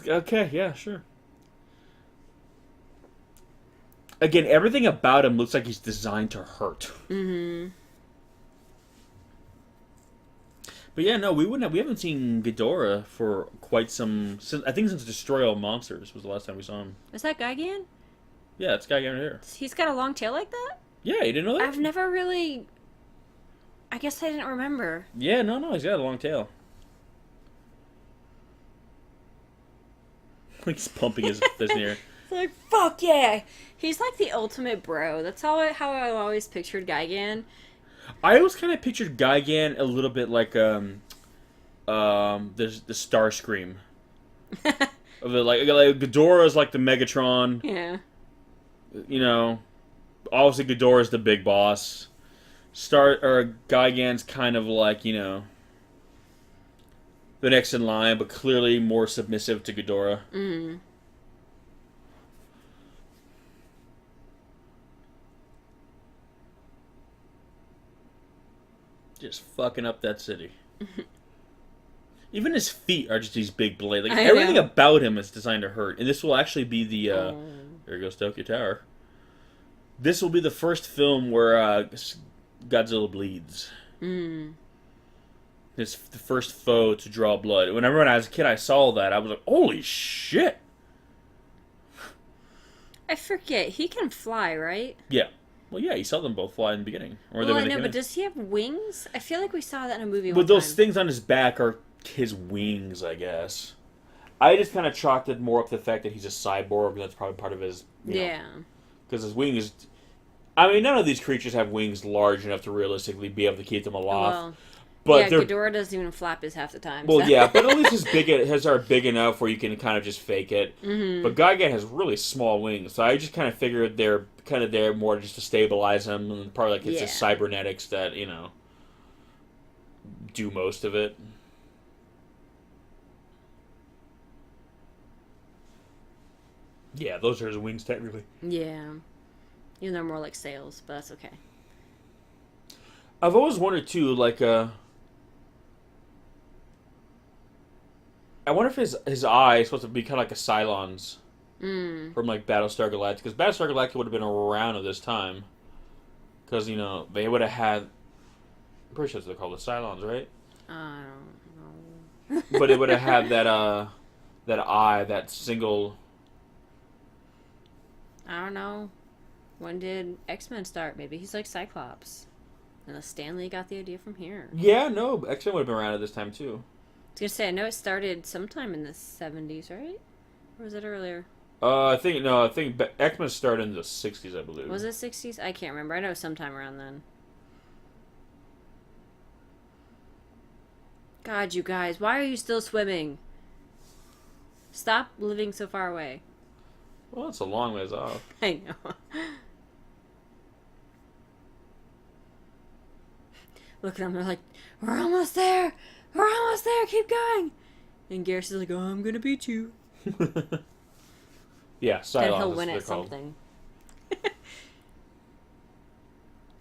okay, yeah, sure. Again, everything about him looks like he's designed to hurt. Mm-hmm. But yeah, no, we haven't seen Ghidorah for quite some. I think since Destroy All Monsters was the last time we saw him. Is that Gigan? Yeah, it's guy right here. He's got a long tail like that? Yeah, you didn't know that? I've never really... I guess I didn't remember. Yeah, no, he's got a long tail. He's pumping his fist in the air. It's like, fuck yeah! He's like the ultimate bro. That's how I always pictured Gigan. I always kind of pictured Gigan a little bit like the Starscream. Of it, like Ghidorah's like the Megatron. Yeah. You know, obviously Ghidorah's the big boss. Gigan's kind of like, you know, the next in line, but clearly more submissive to Ghidorah. Mm. Just fucking up that city. Even his feet are just these big blades. Like, I everything know. about him is designed to hurt. And this will actually be the... There goes Tokyo Tower. This will be the first film where Godzilla bleeds. Mm. It's the first foe to draw blood. When I was a kid, I saw that. I was like, holy shit! I forget. He can fly, right? Yeah. Well, yeah, you saw them both fly in the beginning. Or Well, I know, but does he have wings? I feel like we saw that in a movie one But those time. things on his back are his wings, I guess. I just kind of chalked it more up to the fact that he's a cyborg. That's probably part of his... Yeah. Because his wing is... I mean, none of these creatures have wings large enough to realistically be able to keep them aloft. Well, but yeah, Ghidorah doesn't even flap his half the time. Well, so. yeah, but at least his are big enough where you can kind of just fake it. Mm-hmm. But Gigan has really small wings, so I just kind of figured they're kind of there more just to stabilize him, and probably like it's the cybernetics that, you know, do most of it. Yeah, those are his wings technically. Yeah. Even though they're more like sails, but that's okay. I've always wondered too, like, I wonder if his eye is supposed to be kind of like a Cylon's from like Battlestar Galactica, because Battlestar Galactica would have been around at this time, because you know they would have had. I'm pretty sure they're called the Cylons, right? I don't know. But it would have had that eye, that single. I don't know. When did X-Men start? Maybe he's like Cyclops. And Stanley got the idea from here. Yeah, no, X-Men would have been around at this time too. I was gonna say, I know it started sometime in the 70s, right? Or was it earlier? I think X-Men started in the 60s, I believe. Was it 60s? I can't remember. I know sometime around then. God, you guys, why are you still swimming? Stop living so far away. Well, it's a long ways off. I know. Look at them, they're like, we're almost there! We're almost there, keep going! And Garrus is like, oh, I'm gonna beat you. Yeah, Cylons. Then he'll is win what at they're called. something.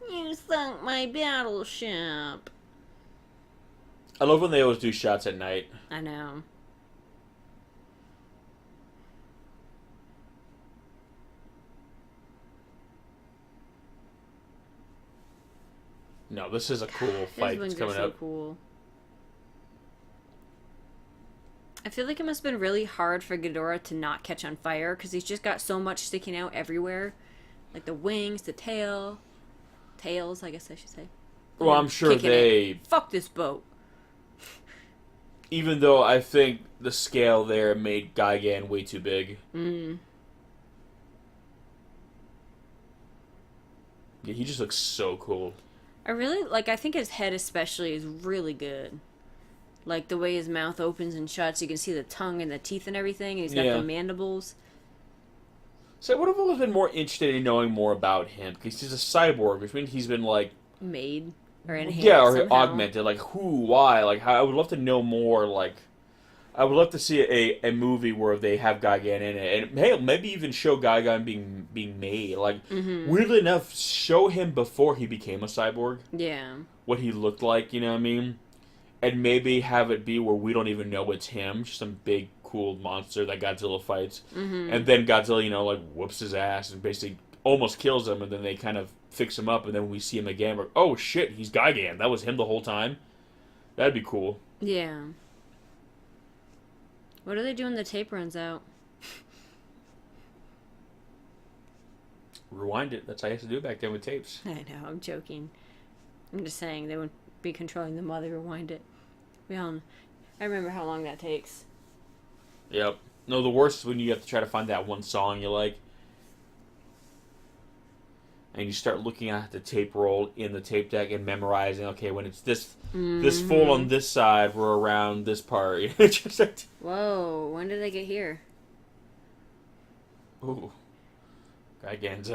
You sunk my battleship. I love when they always do shots at night. I know. No, this is a cool fight His wings that's coming are so up. cool. I feel like it must have been really hard for Ghidorah to not catch on fire because he's just got so much sticking out everywhere. Like the wings, the tails, I guess I should say. Well, I'm sure Kicking they... it. Fuck this boat. Even though I think the scale there made Gigan way too big. Mm. Yeah, he just looks so cool. I really like. I think his head especially is really good. Like the way his mouth opens and shuts, you can see the tongue and the teeth and everything, and he's got the mandibles. So I would have always been more interested in knowing more about him because he's a cyborg, which means he's been like Made or enhanced. yeah, or somehow. augmented. Like who, why? Like how, I would love to know more. Like I would love to see a movie where they have Gigan in it, and hey, maybe even show Gigan being made. Like weirdly enough, show him before he became a cyborg. Yeah. What he looked like, you know what I mean? And maybe have it be where we don't even know it's him, just some big cool monster that Godzilla fights, and then Godzilla, you know, like whoops his ass and basically almost kills him, and then they kind of fix him up, and then when we see him again, we're oh shit, he's Gigan. That was him the whole time. That'd be cool. Yeah. What do they do when the tape runs out? Rewind it. That's how I used to do it back then with tapes. I know, I'm joking. I'm just saying they wouldn't be controlling them while they rewind it. I remember how long that takes. Yep. No, the worst is when you have to try to find that one song you like. And you start looking at the tape roll in the tape deck and memorizing, okay, when it's this full on this side, we're around this part. Whoa, when did they get here? Ooh. Gigan's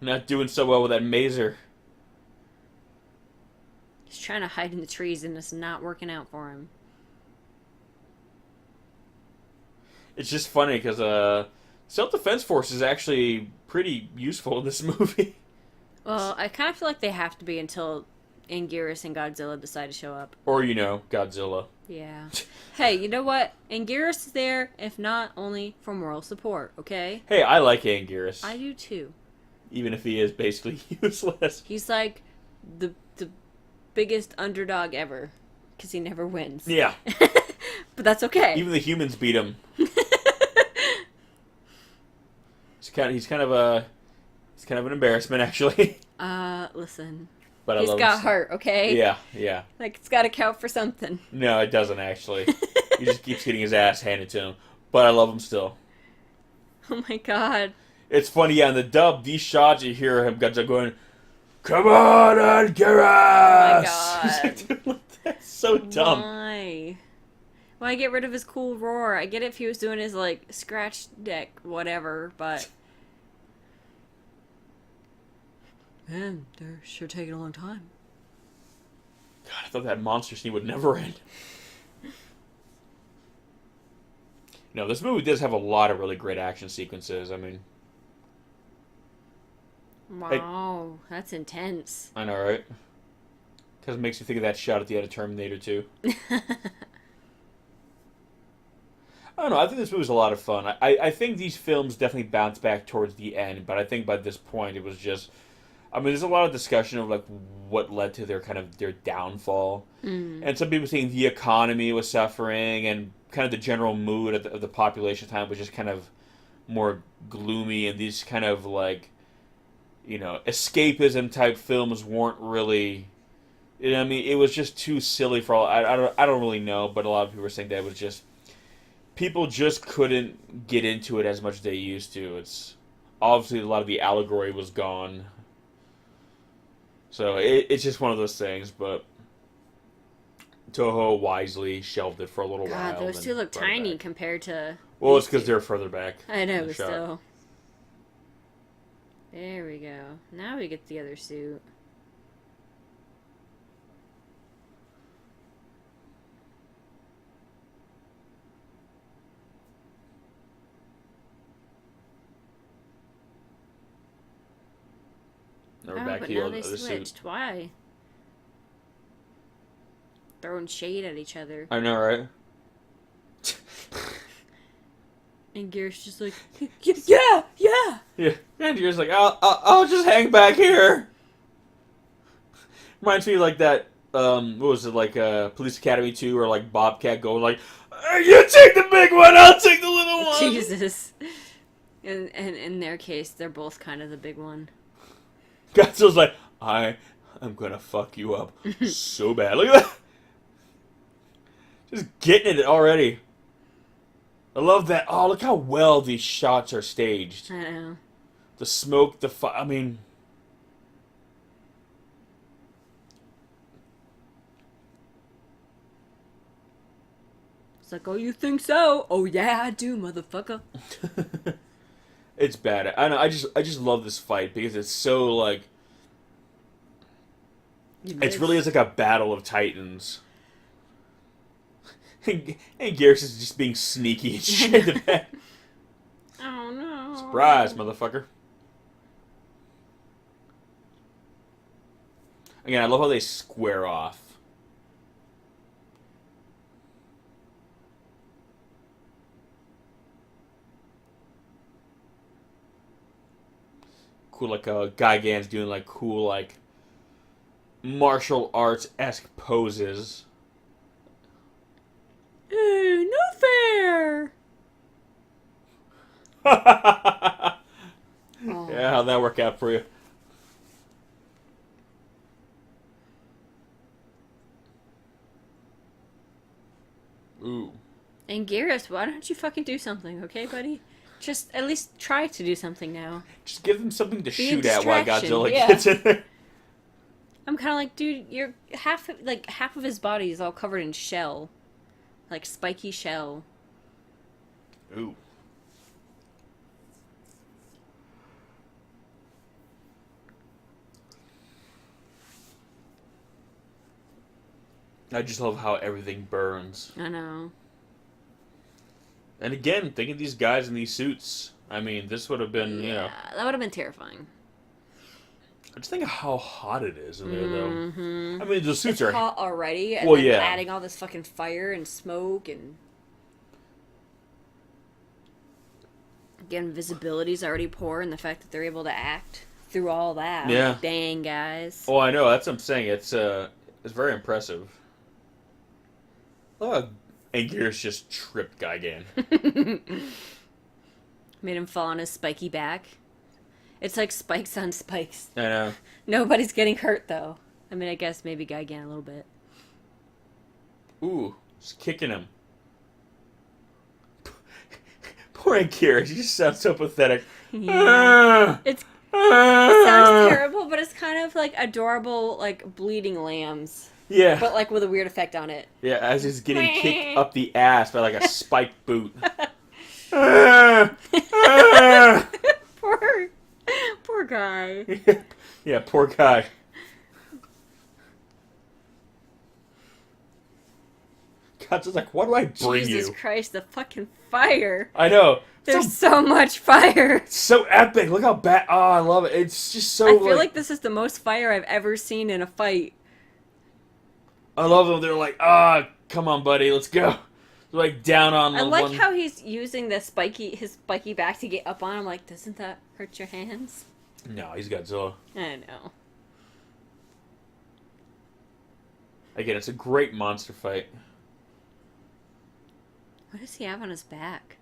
not doing so well with that mazer. He's trying to hide in the trees and it's not working out for him. It's just funny because self-defense force is actually pretty useful in this movie. Well, I kind of feel like they have to be until Anguirus and Godzilla decide to show up. Or, you know, Godzilla. Yeah. Hey, you know what? Anguirus is there, if not only for moral support, okay? Hey, I like Anguirus. I do too. Even if he is basically useless. He's like the biggest underdog ever, because he never wins. Yeah. But that's okay. Even the humans beat him. He's kind of an embarrassment, actually. Listen. But He's got heart, okay? Yeah. Like, it's gotta count for something. No, it doesn't, actually. He just keeps getting his ass handed to him. But I love him still. Oh my god. It's funny, yeah, in the dub, these shots, you hear him going, "Come on, Anguirus!" Oh my god. That's so dumb. Why? Why get rid of his cool roar? I get it if he was doing his, like, scratch deck, whatever, but... Man, they're sure taking a long time. God, I thought that monster scene would never end. No, this movie does have a lot of really great action sequences. I mean... Wow, that's intense. I know, right? Because it makes you think of that shot at the end of Terminator 2. I don't know, I think this movie's a lot of fun. I think these films definitely bounce back towards the end, but I think by this point it was just... I mean, there's a lot of discussion of, like, what led to their downfall. And some people saying the economy was suffering, and kind of the general mood of the population at the time was just kind of more gloomy, and these kind of, like, you know, escapism type films weren't really... You know what I mean? It was just too silly for all... I don't really know, but a lot of people were saying that it was just... People just couldn't get into it as much as they used to. It's... Obviously, a lot of the allegory was gone. So, it's just one of those things, but... Toho wisely shelved it for a little while. God, those two look tiny compared to... Well, it's because they're further back. I know, but still. There we go. Now we get the other suit. Now we're back to the other switched. suit. Why? Throwing shade at each other. I know, right? And Gear's just like, yeah. Yeah, and Gear's like, I'll just hang back here. Reminds me of like that, what was it, like Police Academy 2 or like Bobcat Gold, like, you take the big one, I'll take the little one. Jesus. And in their case, they're both kind of the big one. Godzilla's like, I am gonna fuck you up so bad. Look at that. Just getting it already. I love that. Oh, look how well these shots are staged. I know. The smoke, the I mean... It's like, oh, you think so? Oh, yeah, I do, motherfucker. It's bad. I know. I just love this fight because it's so like... It's really like a battle of titans. And Garrus is just being sneaky and shit in the back. Oh, no. Surprise, motherfucker. Again, I love how they square off. Cool, like Gigan's doing like cool like martial arts-esque poses. Hey, no fair. Yeah, how'd that work out for you? Ooh. And Garrus, why don't you fucking do something, okay, buddy? Just at least try to do something now. Just give him something to Be a shoot at while distraction, Godzilla yeah. gets in there. I'm kind of like, dude, you're half of his body is all covered in shell, like spiky shell. Ooh. I just love how everything burns. I know. And again, think of these guys in these suits. I mean, this would have been, you know... that would have been terrifying. I just think of how hot it is in there, Mm-hmm. though. I mean, the suits It's are... hot already, and Well, then yeah. adding all this fucking fire and smoke and... Again, visibility's already poor, and the fact that they're able to act through all that. Yeah. Like, dang, guys. Oh, I know. That's what I'm saying. It's very impressive. Oh, and Gears just tripped Gigan. Made him fall on his spiky back. It's like spikes on spikes. I know. Nobody's getting hurt, though. I mean, I guess maybe Gigan a little bit. Ooh, just kicking him. Poor Gears. He just sounds so pathetic. Yeah. It sounds terrible, but it's kind of like adorable, like bleeding lambs. Yeah. But like with a weird effect on it. Yeah, as he's getting kicked up the ass by like a spiked boot. Poor guy. Yeah, poor guy. God's just like, what do I bring Jesus you? Christ, the fucking fire. I know. There's so much fire. It's so epic. Look how bad. Oh, I love it. It's just so. I feel like this is the most fire I've ever seen in a fight. I love them. They're like, come on, buddy, let's go. They're like down on. I like one... how he's using his spiky back to get up on him. Like, doesn't that hurt your hands? No, he's Godzilla. I know. Again, it's a great monster fight. What does he have on his back?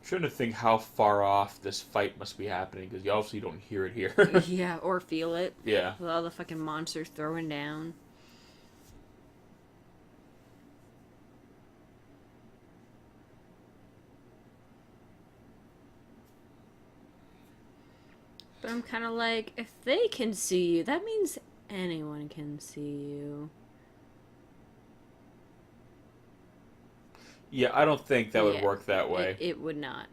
I'm trying to think how far off this fight must be happening because you obviously don't hear it here. Yeah, or feel it. Yeah. With all the fucking monsters throwing down. But I'm kind of like, if they can see you, that means anyone can see you. Yeah, I don't think that would Yeah, work that way. It would not.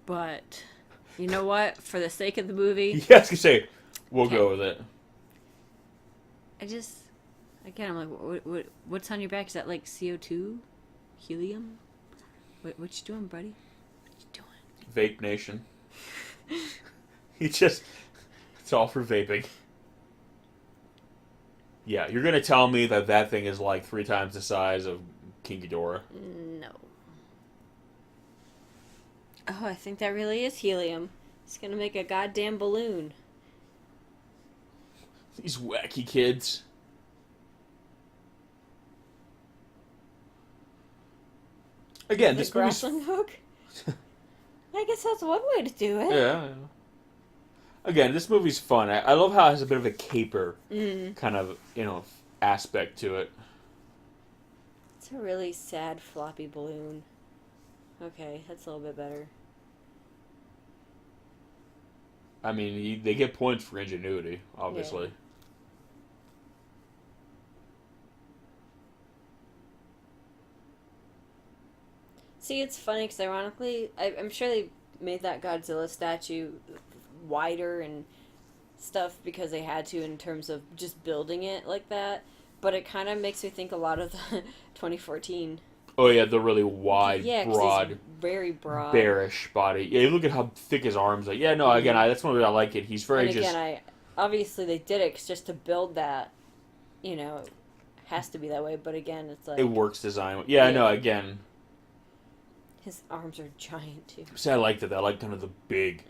But, you know what? For the sake of the movie, Yeah, I was gonna say, we'll go with it. I just, again, I'm like, what's on your back? Is that like CO2? Helium? What you doing, buddy? What you doing? Vape Nation. It's all for vaping. Yeah, you're gonna tell me that that thing is like 3 times the size of King Ghidorah? No. Oh, I think that really is helium. It's gonna make a goddamn balloon. These wacky kids. Again, The this movie's... grappling hook? I guess that's one way to do it. Yeah. Again, this movie's fun. I love how it has a bit of a caper kind of, aspect to it. It's a really sad floppy balloon. Okay, that's a little bit better. I mean, they get points for ingenuity, obviously. Yeah. See, it's funny because ironically, I'm sure they made that Godzilla statue wider and stuff because they had to in terms of just building it like that. But it kind of makes me think a lot of the 2014. Oh, yeah, the really wide, Yeah, 'cause broad, he's very broad. bearish body. Yeah, you look at how thick his arms are. Yeah, no, again, that's one way I like it. He's very And again, obviously they did it 'cause just to build that, it has to be that way. But again, it's like... It works design. Yeah, I know, again... His arms are giant, too. See, I liked it. I like kind of the big,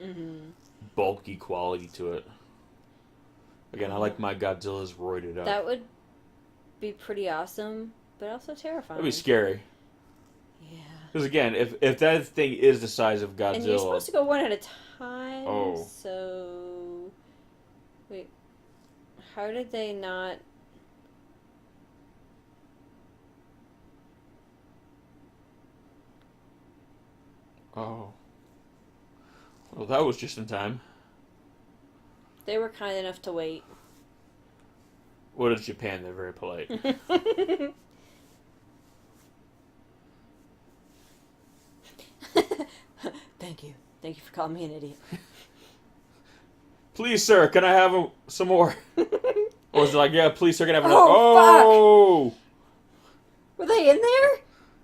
bulky quality to it. Again, I like my Godzilla's roided up. That would be pretty awesome, but also terrifying. That'd be scary. Yeah. Because again, if that thing is the size of Godzilla... And you're supposed to go one at a time, Oh. so... Wait, how did they not... Oh. Well, that was just in time. They were kind enough to wait. What is Japan? They're very polite. Thank you. Thank you for calling me an idiot. Please, sir, can I have some more? Or was it like, yeah, please, sir, can I have another? Oh, Were they in there?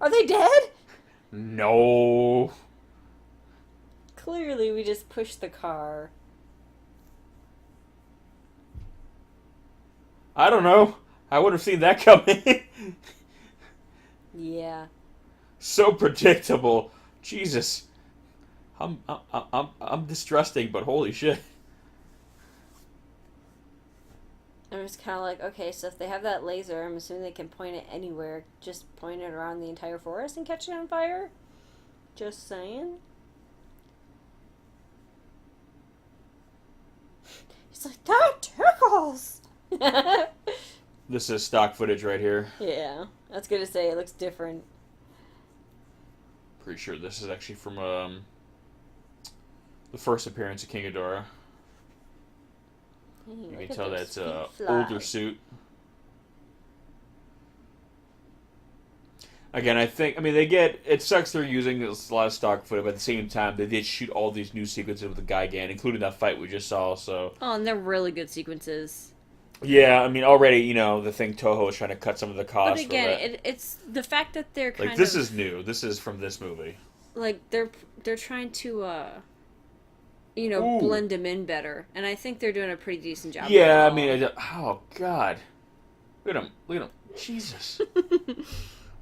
Are they dead? No. Clearly, we just pushed the car. I don't know. I would have seen that coming. Yeah. So predictable. Jesus. I'm distrusting, but holy shit. I'm just kind of like, okay, so if they have that laser, I'm assuming they can point it anywhere. Just point it around the entire forest and catch it on fire? Just saying. It's like, that tickles! This is stock footage right here. Yeah, I was gonna say, it looks different. Pretty sure this is actually from the first appearance of King Ghidorah. Hey, You look can at tell those that's feet a fly. older suit. Again, it sucks they're using a lot of stock footage, but at the same time, they did shoot all these new sequences with the Gigan, including that fight we just saw, so... Oh, and they're really good sequences. Yeah, I mean, already, the thing Toho is trying to cut some of the costs. But again, it's the fact that they're kind of... this is new. This is from this movie. Like, they're trying to, Ooh. blend them in better. And I think they're doing a pretty decent job. Yeah, I mean, oh, God. Look at him. Jesus.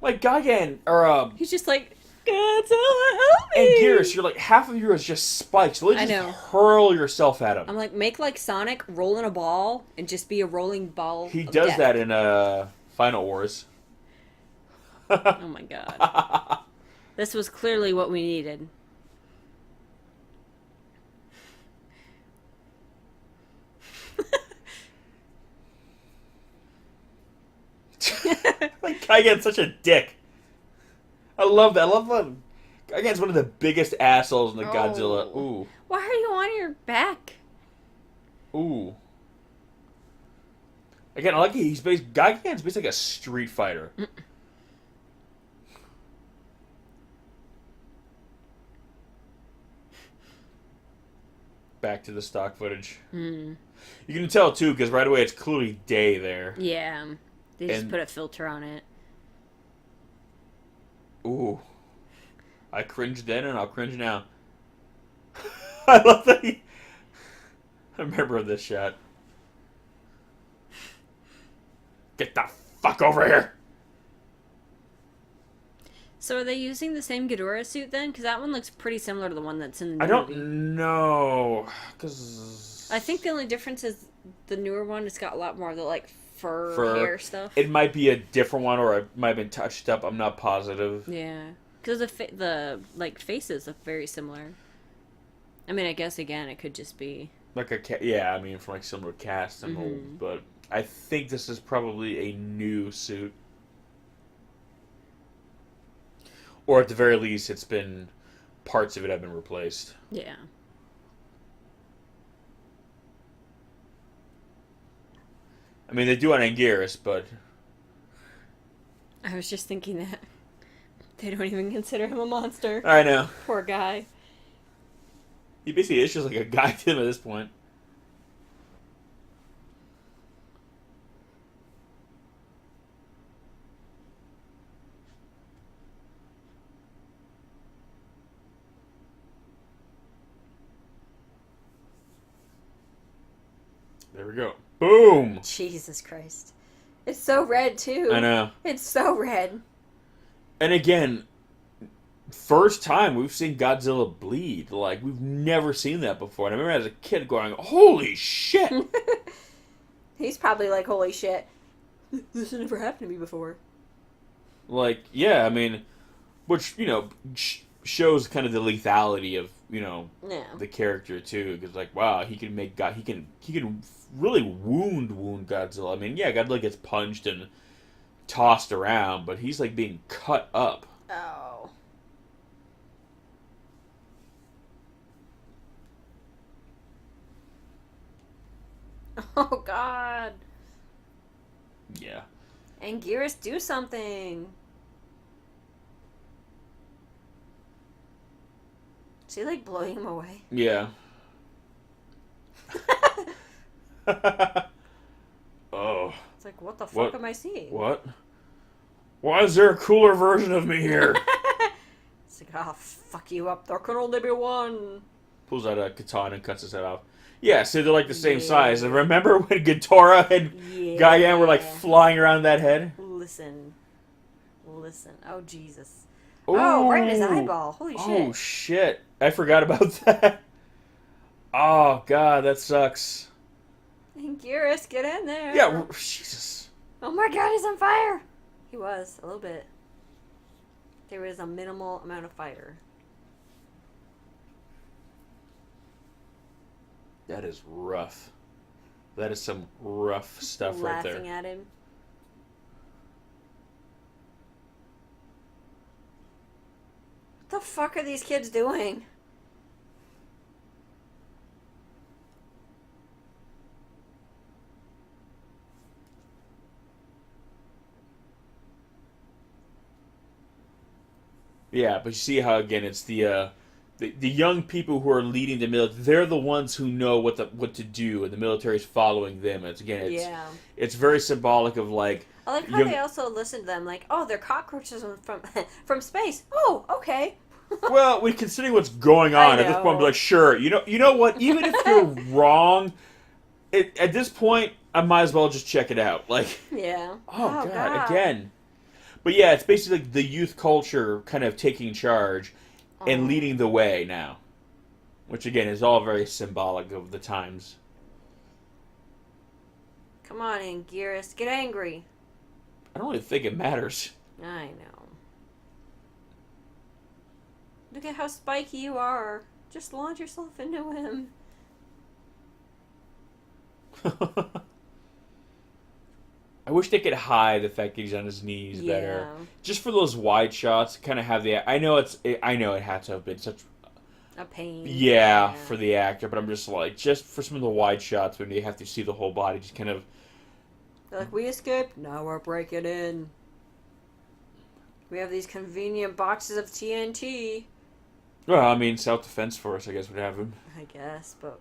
Like, Gigan, or, He's just like, Godzilla, help me! and Gears, you're like, half of you is just spikes. So I just know. hurl yourself at him. I'm like, make like Sonic, roll in a ball, and just be a rolling ball. He of does death. that in Final Wars. Oh my god. This was clearly what we needed. Like, Gigan's such a dick. I love that. I love that. Gigan's one of the biggest assholes in the Godzilla. Oh. Ooh. Why are you on your back? Ooh. Again, I like it. Gigan's basically like a street fighter. Back to the stock footage. You can tell, too, because right away it's clearly day there. Yeah. They just And- put a filter on it. Ooh. I cringed then and I'll cringe now. I love that I remember this shot. Get the fuck over here! So are they using the same Ghidorah suit then? Because that one looks pretty similar to the one that's in the I movie. don't know, because I think the only difference is the newer one has got a lot more of the, like, fur hair stuff. It might be a different one, or it might have been touched up. I'm not positive. Yeah. Because the faces look very similar. I mean, I guess, again, it could just be... Like yeah, I mean, from like similar cast and mold, but I think this is probably a new suit. Or at the very least, it's been... Parts of it have been replaced. Yeah. I mean, they do on Anguirus, but... I was just thinking that. They don't even consider him a monster. I know. Poor guy. He basically is just like a guy to him at this point. There we go. Boom! Jesus Christ. It's so red, too. I know. It's so red. And again, first time we've seen Godzilla bleed. Like, we've never seen that before. And I remember as a kid going, holy shit! He's probably like, holy shit. This has never happened to me before. Like, yeah, I mean, which, you know, shows kind of the lethality of, you know, the character, too. Because, like, wow, he can make he can really wound Godzilla. I mean, yeah, Godzilla gets punched and tossed around, but he's, like, being cut up. Oh. Oh, God. Yeah. Anguirus, do something. Is he, like, blowing him away? Yeah. Oh. It's like, what the fuck am I seeing? What? Why is there a cooler version of me here? It's like, oh, fuck you up. There can only be one. Pulls out a katana and cuts his head off. Yeah, so they're like the same size. And remember when Ghidorah and Gigan were like flying around that head? Listen. Oh, Jesus. Oh, right in his eyeball. Holy shit. Oh, shit. I forgot about that. Oh, God, that sucks. Anguirus, get in there. Yeah, Jesus. Oh my God, he's on fire. He was, a little bit. There was a minimal amount of fire. That is rough. That is some rough stuff right there. Laughing at him. What the fuck are these kids doing? Yeah, but you see how, again, it's the young people who are leading the military. They're the ones who know what to do, and the military is following them. It's very symbolic of, like... I like how they also listen to them, like, oh, they're cockroaches from space. Oh, okay. Well, when considering what's going on at this point, I'm like, sure, you know what? Even if you're wrong, at this point, I might as well just check it out. Like, yeah. Oh God, again. But yeah, it's basically like the youth culture kind of taking charge and leading the way now, which again is all very symbolic of the times. Come on, Anguirus, get angry. I don't really think it matters. I know. Look at how spiky you are. Just launch yourself into him. I wish they could hide the fact that he's on his knees better. Just for those wide shots, kind of have the... I know it had to have been such... a pain. Yeah, for the actor, but I'm just like, just for some of the wide shots when you have to see the whole body, just kind of... They're like, we escaped, now we're breaking in. We have these convenient boxes of TNT. Well, I mean, self-defense force, I guess, would have him. I guess, but...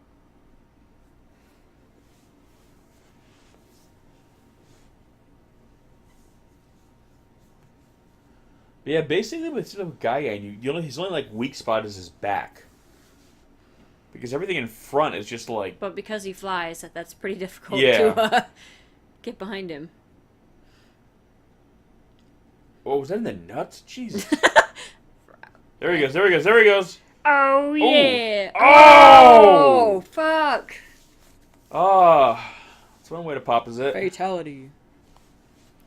But yeah, basically, with Gigan, his only like weak spot is his back, because everything in front is just like. But because he flies, that's pretty difficult to get behind him. Oh, was that in the nuts? Jesus. There he goes. There he goes. There he goes. Oh, yeah. Oh! Oh, fuck. Oh. That's one way to pop, is it? Fatality.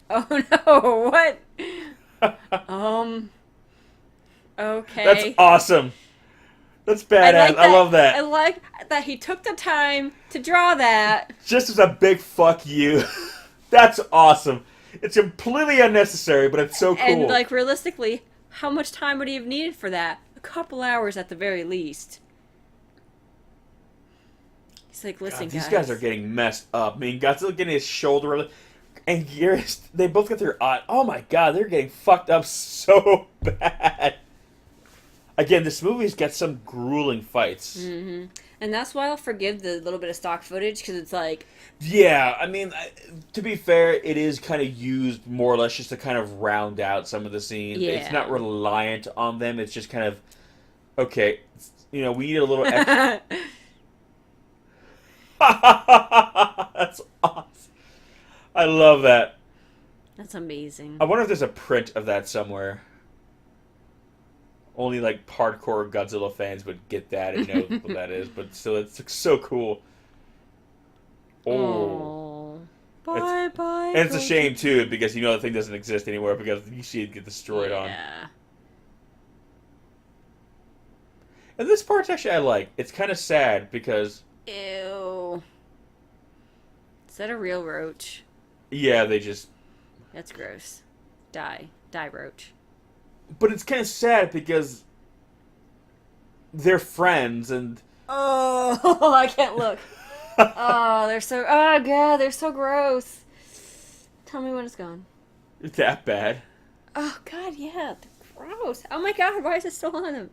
Oh, no. What? Okay. That's awesome. That's badass. I love that. I like that he took the time to draw that. Just as a big fuck you. That's awesome. It's completely unnecessary, but it's so cool. And, like, realistically, how much time would he have needed for that? A couple hours at the very least. He's like, listen, God, these guys are getting messed up. I mean, Godzilla getting his shoulder, and they both got their eye. Oh my god, they're getting fucked up so bad. Again, this movie's got some grueling fights. Mm-hmm. And that's why I'll forgive the little bit of stock footage, because it's like... Yeah, I mean, to be fair, it is kind of used more or less just to kind of round out some of the scenes. Yeah. It's not reliant on them. It's just kind of, okay, we need a little extra... That's awesome. I love that. That's amazing. I wonder if there's a print of that somewhere. Only like hardcore Godzilla fans would get that and know what that is, but still, it's so cool. Oh, bye bye. And it's a shame too, because the thing doesn't exist anywhere because you see it get destroyed on. Yeah. And this part's actually I like. It's kind of sad because. Ew. Is that a real roach? Yeah, they just. That's gross. Die roach. But it's kind of sad because they're friends and... Oh, I can't look. Oh, they're so... Oh, God, they're so gross. Tell me when it's gone. It's that bad. Oh, God, yeah. They're gross. Oh, my God, why is it still on them?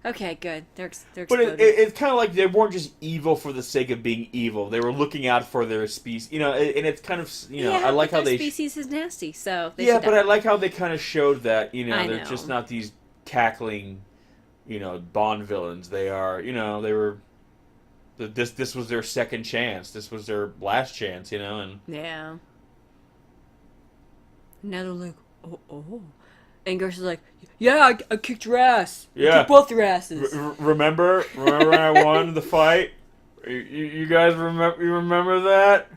Okay, good. They're exploding. But it's kind of like they weren't just evil for the sake of being evil. They were looking out for their species. And it's kind of, I like how they... species is nasty, so... Yeah, but I like how they kind of showed that, I they're know. just not these cackling, Bond villains. They are, they were... This was their second chance. This was their last chance, and... Yeah. Now they're like, oh. And Gersh is like, yeah, I kicked your ass. Yeah. I kicked both your asses. Remember when I won the fight? You guys remember? You remember that?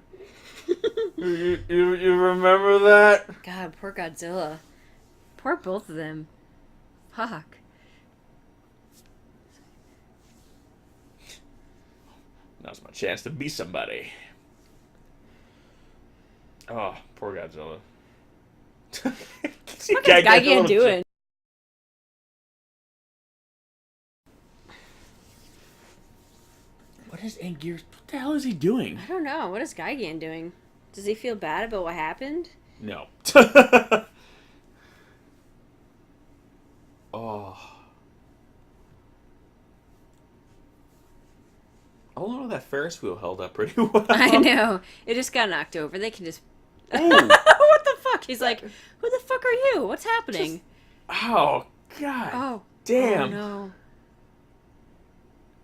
you remember that? God, poor Godzilla. Poor both of them. Fuck. Now's my chance to be somebody. Oh, poor Godzilla. What is Gigan doing? What is Anguirus? What the hell is he doing? I don't know. What is Gigan doing? Does he feel bad about what happened? No. Oh. Oh no, that Ferris wheel held up pretty well. I know. It just got knocked over. They can just... Ooh. What the fuck? He's like, who the fuck are you? What's happening? Oh, God. Oh. Damn. Oh, no.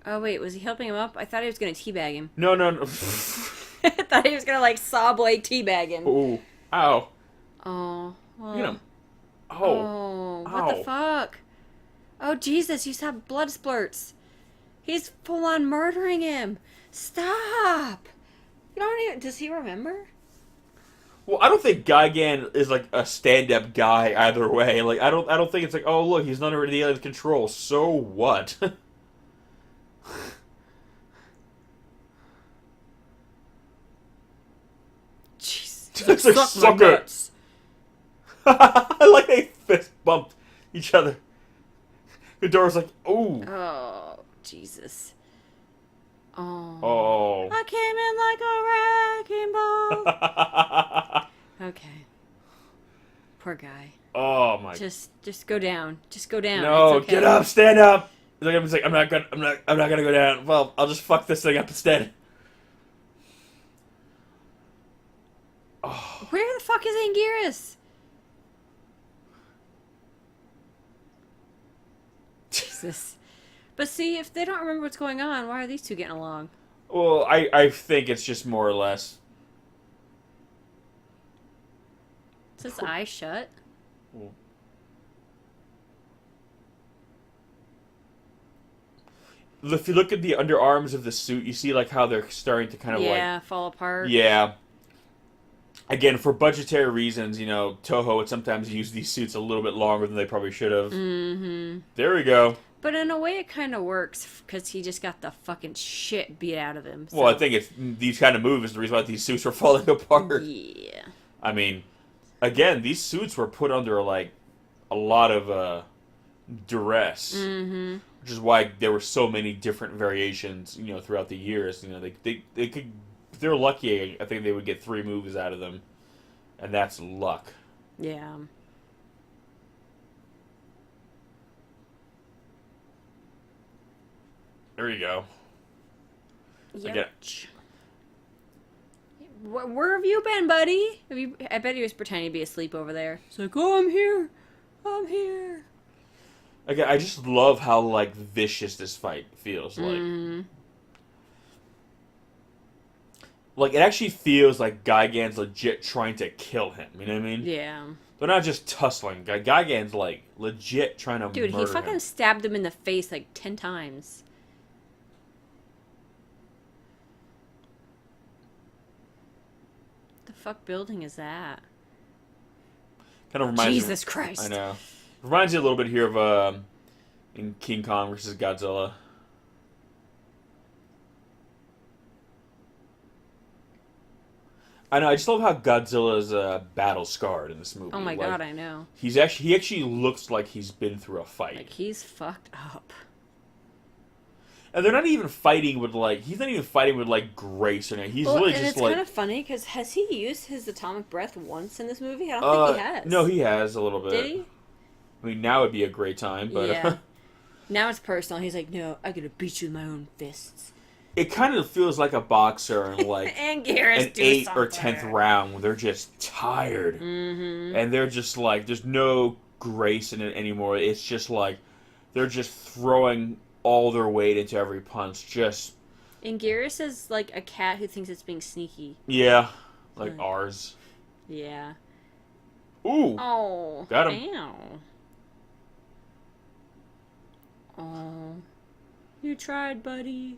Oh, wait. Was he helping him up? I thought he was going to teabag him. No. I thought he was going to, like, saw blade teabag him. Ooh. Ow. Oh. Well. Get him. Oh. What the fuck? Oh, Jesus. You saw blood splurts. He's full-on murdering him. Stop. You don't even... Does he remember? Well, I don't think Gigan is like a stand-up guy either way. Like I don't think it's like, oh look, he's under the alien control. So what? Jeez. It's like, sucker. I like they fist bumped each other. Ghidorah's like, ooh. Oh, Jesus. Oh. Oh. I came in like a wrecking ball. Okay. Poor guy. Oh my. Just go down. Just go down. No, It's okay. get up, stand up. He's like, I'm not gonna go down. Well, I'll just fuck this thing up instead. Oh. Where the fuck is Anguirus? Jesus. But see, if they don't remember what's going on, why are these two getting along? Well, I think it's just more or less. Is his eye shut? If you look at the underarms of the suit, you see like how they're starting to kind of fall apart. Yeah. Again, for budgetary reasons, Toho would sometimes use these suits a little bit longer than they probably should have. Mm-hmm. There we go. But in a way, it kind of works because he just got the fucking shit beat out of him. So. Well, I think it's these kind of moves is the reason why these suits are falling apart. Yeah. I mean, again, these suits were put under like a lot of duress, which is why there were so many different variations, throughout the years. They could, if they're lucky, I think they would get 3 moves out of them, and that's luck. Yeah. There you go. Yep. Where have you been, buddy? I bet he was pretending to be asleep over there. He's like, oh, I'm here. I'm here. Again, I just love how, like, vicious this fight feels like. Like, it actually feels like Gigan's legit trying to kill him. You know what I mean? Yeah. They're not just tussling. Gigan's, like, legit trying to Dude, murder he fucking him. stabbed him in the face, like, 10 times. The fuck building is that? Kind of reminds Jesus Christ. I know. Reminds you a little bit here of in King Kong versus Godzilla. I know. I just love how Godzilla's battle scarred in this movie. Oh my god, I know. He actually looks like he's been through a fight. Like, he's fucked up. And they're not even fighting with he's not even fighting with grace or anything. He's really just it's kind of funny because has he used his atomic breath once in this movie? I don't think he has. No, he has a little bit. Did he? I mean, now would be a great time, but yeah. Now it's personal. He's like, no, I gotta beat you with my own fists. It kind of feels like a boxer in and an 8th or 10th round when they're just tired, and they're just like, there's no grace in it anymore. It's just like they're just throwing all their weight into every punch. Just Anguirus is like a cat who thinks it's being sneaky. Yeah, like ours. Yeah. Ooh. Oh. Got him. Ow. Oh. You tried, buddy.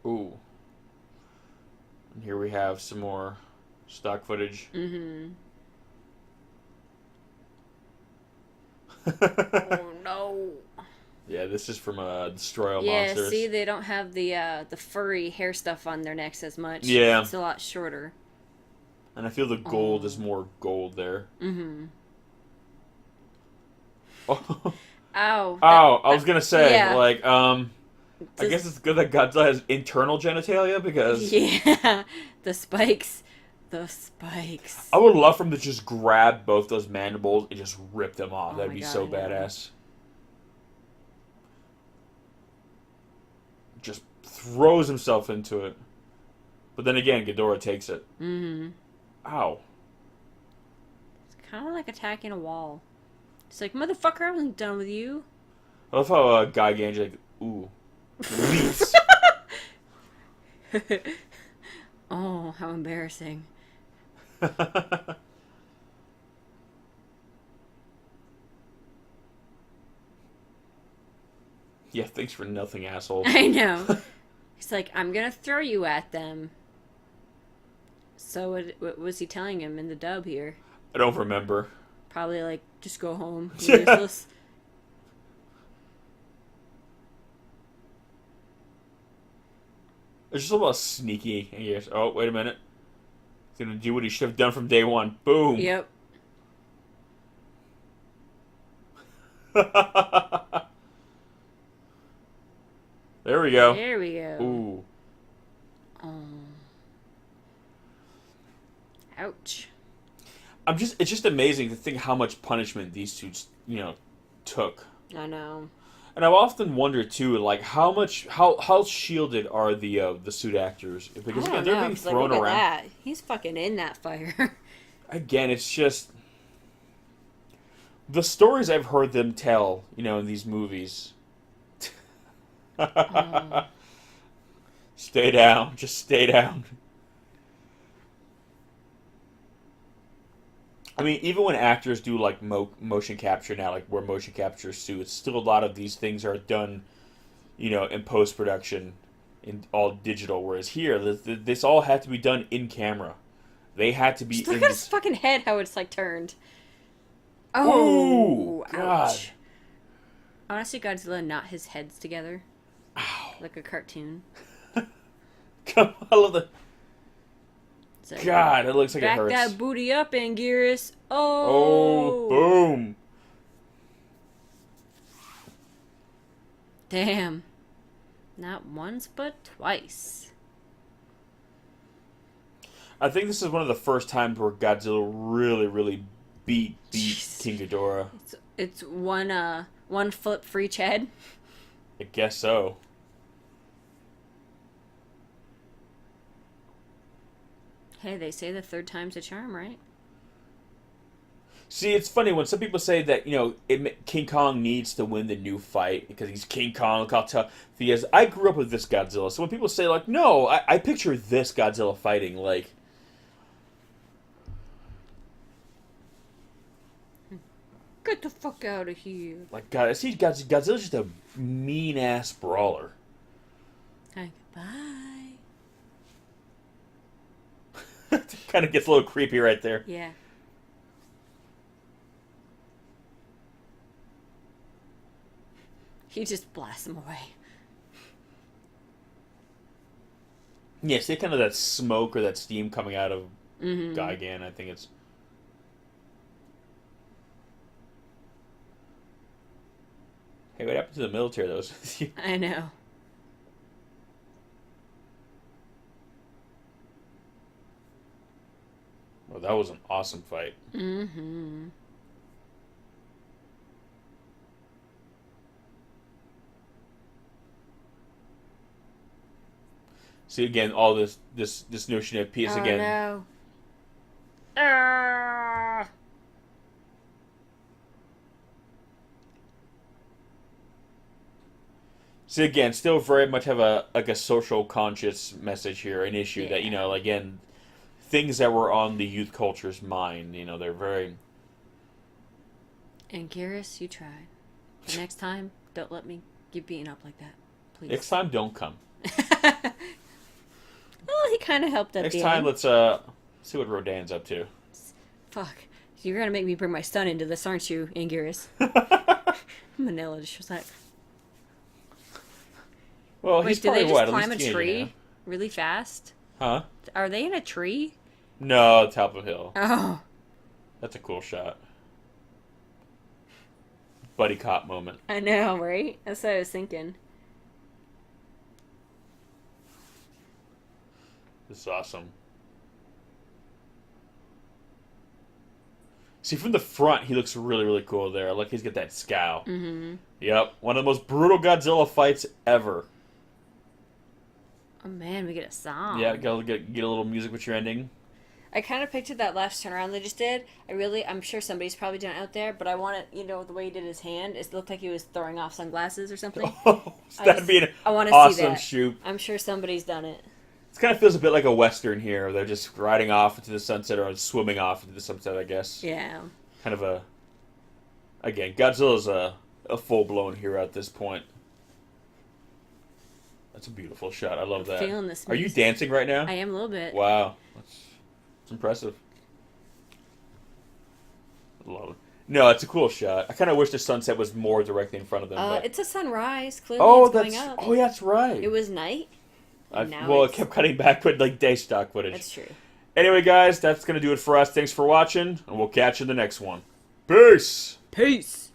Ooh. And here we have some more stock footage. Oh no. Yeah, this is from Destroy All Yeah, Monsters. see, they don't have the furry hair stuff on their necks as much. Yeah. It's a lot shorter. And I feel the gold is more gold there. Ow. I was gonna say, yeah. I guess it's good that Godzilla has internal genitalia because Yeah, the spikes. The spikes. I would love for him to just grab both those mandibles and just rip them off. Oh That'd my be God, so I know. badass. Just throws himself into it. But then again, Ghidorah takes it. Ow. It's kind of like attacking a wall. It's like, motherfucker, I wasn't done with you. I love how Gigan's like, ooh. Leaps. Oh, how embarrassing. Yeah, thanks for nothing, asshole. I know. He's like, I'm gonna throw you at them. So what was he telling him in the dub here? I don't remember. Probably like, just go home. Yeah. You're useless. It's just about sneaky. And yes, oh, wait a minute. He's gonna do what he should have done from day one. Boom. Yep. There we go. There we go. Ooh. Ouch. It's just amazing to think how much punishment these suits, took. I know. And I've often wondered too, like how shielded are the suit actors? Because I again, don't they're know, being 'cause, like, thrown look at around. that. He's fucking in that fire. Again, it's just The stories I've heard them tell, in these movies. Stay down. Just stay down. I mean, even when actors do like motion capture now, like wear motion capture suits, still a lot of these things are done, in post production, in all digital. Whereas here, this all had to be done in camera. They had to be. Just look at his fucking head, how it's like turned. Oh, ouch! God. I want to see Godzilla knot his heads together, Ow. like a cartoon. Come on, I love the. So, God, it looks like it back hurts. that booty up, Anguirus. Oh, boom. Damn. Not once, but twice. I think this is one of the first times where Godzilla really, really beat Jeez. King Ghidorah. It's one flip for each head. I guess so. Hey, they say the third time's a charm, right? See, it's funny when some people say that King Kong needs to win the new fight because he's King Kong. Look how tough he is. I grew up with this Godzilla, so when people say like, no, I picture this Godzilla fighting like. Get the fuck out of here. Like, God, I see Godzilla's just a mean-ass brawler. Hi, goodbye. Kind of gets a little creepy right there. Yeah. He just blasts him away. Yeah, see kind of that smoke or that steam coming out of Mm-hmm. Gigan. I think it's... Hey, what happened to the military, though? I know. Well, that was an awesome fight. Mm-hmm. See, again, all this notion of peace again. No. Ah! See, again, still very much have a social conscious message here, an issue that, again, things that were on the youth culture's mind, they're very... Anguirus, you tried. The next time, don't let me get beaten up like that. Please. Next time, don't come. Well, he kind of helped at Next the time, end. let's see what Rodan's up to. Fuck. You're gonna make me bring my son into this, aren't you, Anguirus? Manila just was like... Well, Wait, he's do probably they just at climb a least teenager tree now. really fast? Huh? Are they in a tree? No, top of a hill. Oh. That's a cool shot. Buddy cop moment. I know, right? That's what I was thinking. This is awesome. See, from the front, he looks really, really cool there. Like he's got that scowl. Mm-hmm. Yep, one of the most brutal Godzilla fights ever. Oh man, we get a song. Yeah, get a little music with your ending. I kind of pictured that last turnaround they just did. I'm sure somebody's probably done it out there, but I want it, the way he did his hand, it looked like he was throwing off sunglasses or something. Oh, that'd be an I want to awesome see that. shoot. I'm sure somebody's done it. It kind of feels a bit like a Western here. They're just riding off into the sunset or swimming off into the sunset, I guess. Yeah. Kind of a... Again, Godzilla's a full-blown hero at this point. That's a beautiful shot. I love that. Feeling this Are you music. dancing right now? I am a little bit. Wow. That's impressive. I love it. No, it's a cool shot. I kind of wish the sunset was more directly in front of them. But... It's a sunrise. Clearly it's going up. Oh, yeah, that's right. It was night. It kept cutting back with like day stock footage. That's true. Anyway, guys, that's going to do it for us. Thanks for watching, and we'll catch you in the next one. Peace! Peace!